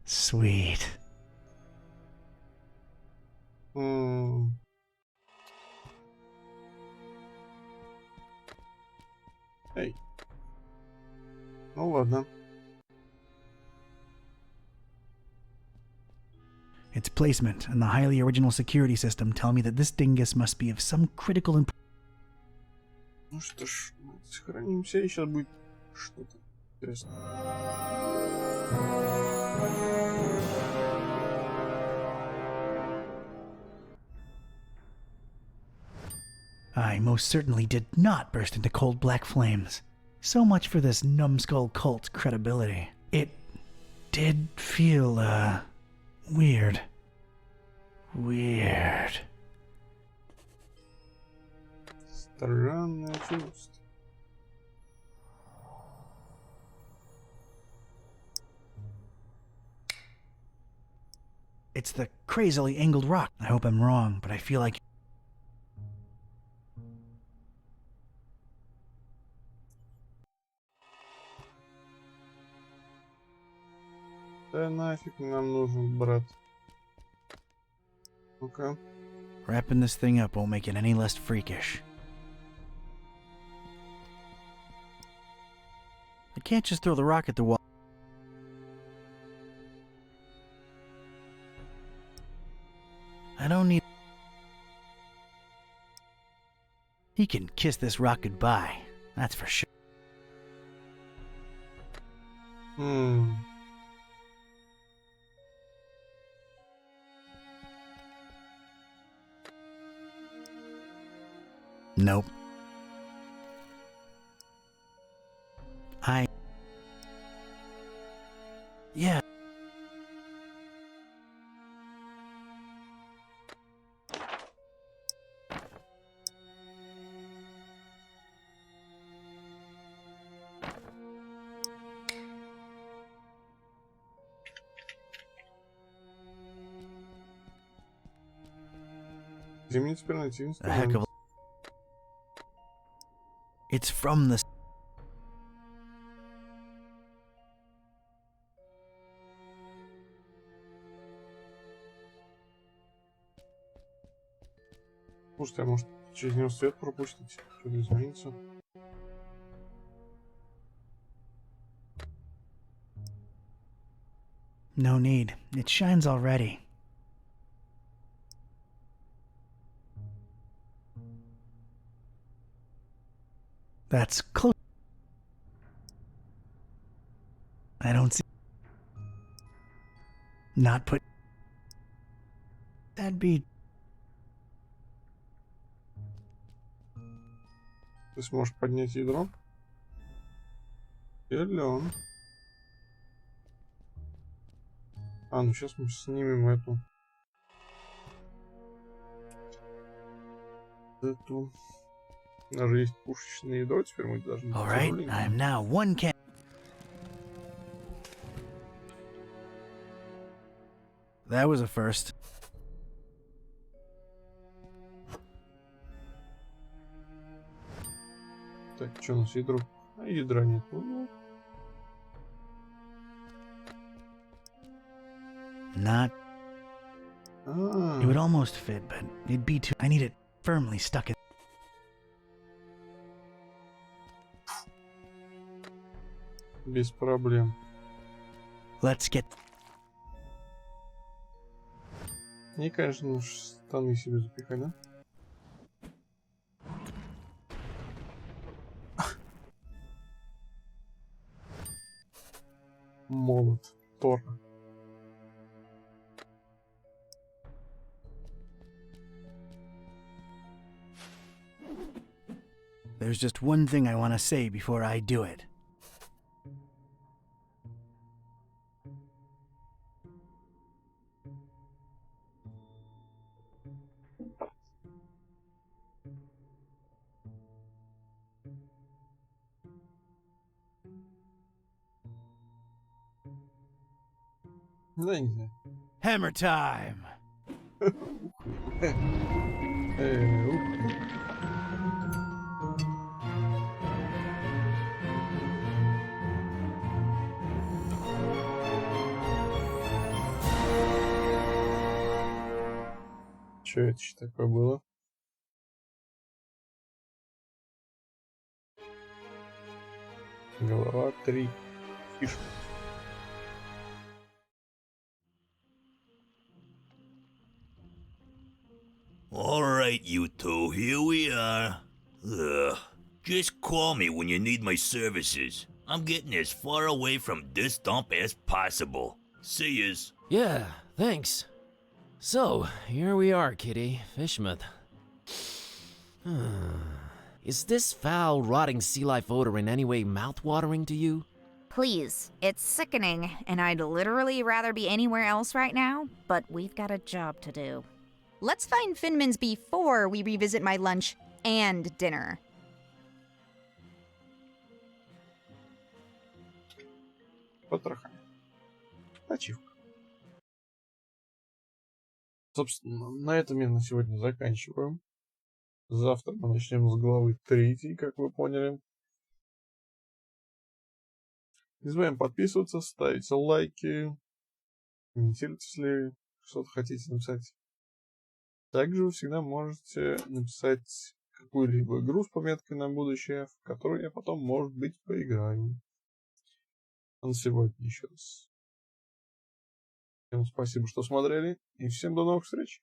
Sweet. Эй. Ну ладно. Its placement and the highly original security system tell me that this dingus must be of some critical importance. Ну что ж, сохранимся, и сейчас будет что-то интересное. I most certainly did not burst into cold black flames. So much for this numbskull cult's credibility. It did feel, weird. Weird. Странное чувство. It's the crazily angled rock. I hope I'm wrong, but I feel like... Да нафиг нам нужен, брат. Ну-ка. Wrapping this thing up won't make it any less freakish. I can't just throw the rock at the wall. I don't need... He can kiss this rock goodbye, that's for sure. Nope. Yeah. A heck of a... It's from the... Слушайте, а может через него свет пропустить? Что-то изменится? No need. It shines already. That's close. I don't see... Not put... That'd be... Ты сможешь поднять ядро? Силен. А, ну сейчас мы снимем эту. Даже есть пушечное ядро, теперь мы должны... All right, I'm now one can. That was a first. Так, что у нас ядро? А ядра нет. Not. It would almost fit, but it'd be too. I need it firmly stuck in. Без проблем. Let's get. Не, конечно, штаны себе запихать, да? Молот Тора. There's just one thing I want to say before I do it. Да, не знаю. Hammer time! Что это еще такое было? Голова 3. Фишка. Alright, you two, here we are. Ugh. Just call me when you need my services. I'm getting as far away from this dump as possible. See yous. Yeah, thanks. So, here we are, Kitty. Fishmouth. Is this foul, rotting sea life odor in any way mouth-watering to you? Please, it's sickening, and I'd literally rather be anywhere else right now, but we've got a job to do. Let's find Finman's before we revisit my lunch and dinner. Потрохами. Ачивка. Собственно, на этом я на сегодня заканчиваю. Завтра мы начнем с главы 3, как вы поняли. Не забываем подписываться, ставить лайки, комментировать, если что-то хотите написать. Также вы всегда можете написать какую-либо игру с пометкой на будущее, в которую я потом, может быть, поиграю. А на сегодня еще раз. Всем спасибо, что смотрели, и всем до новых встреч!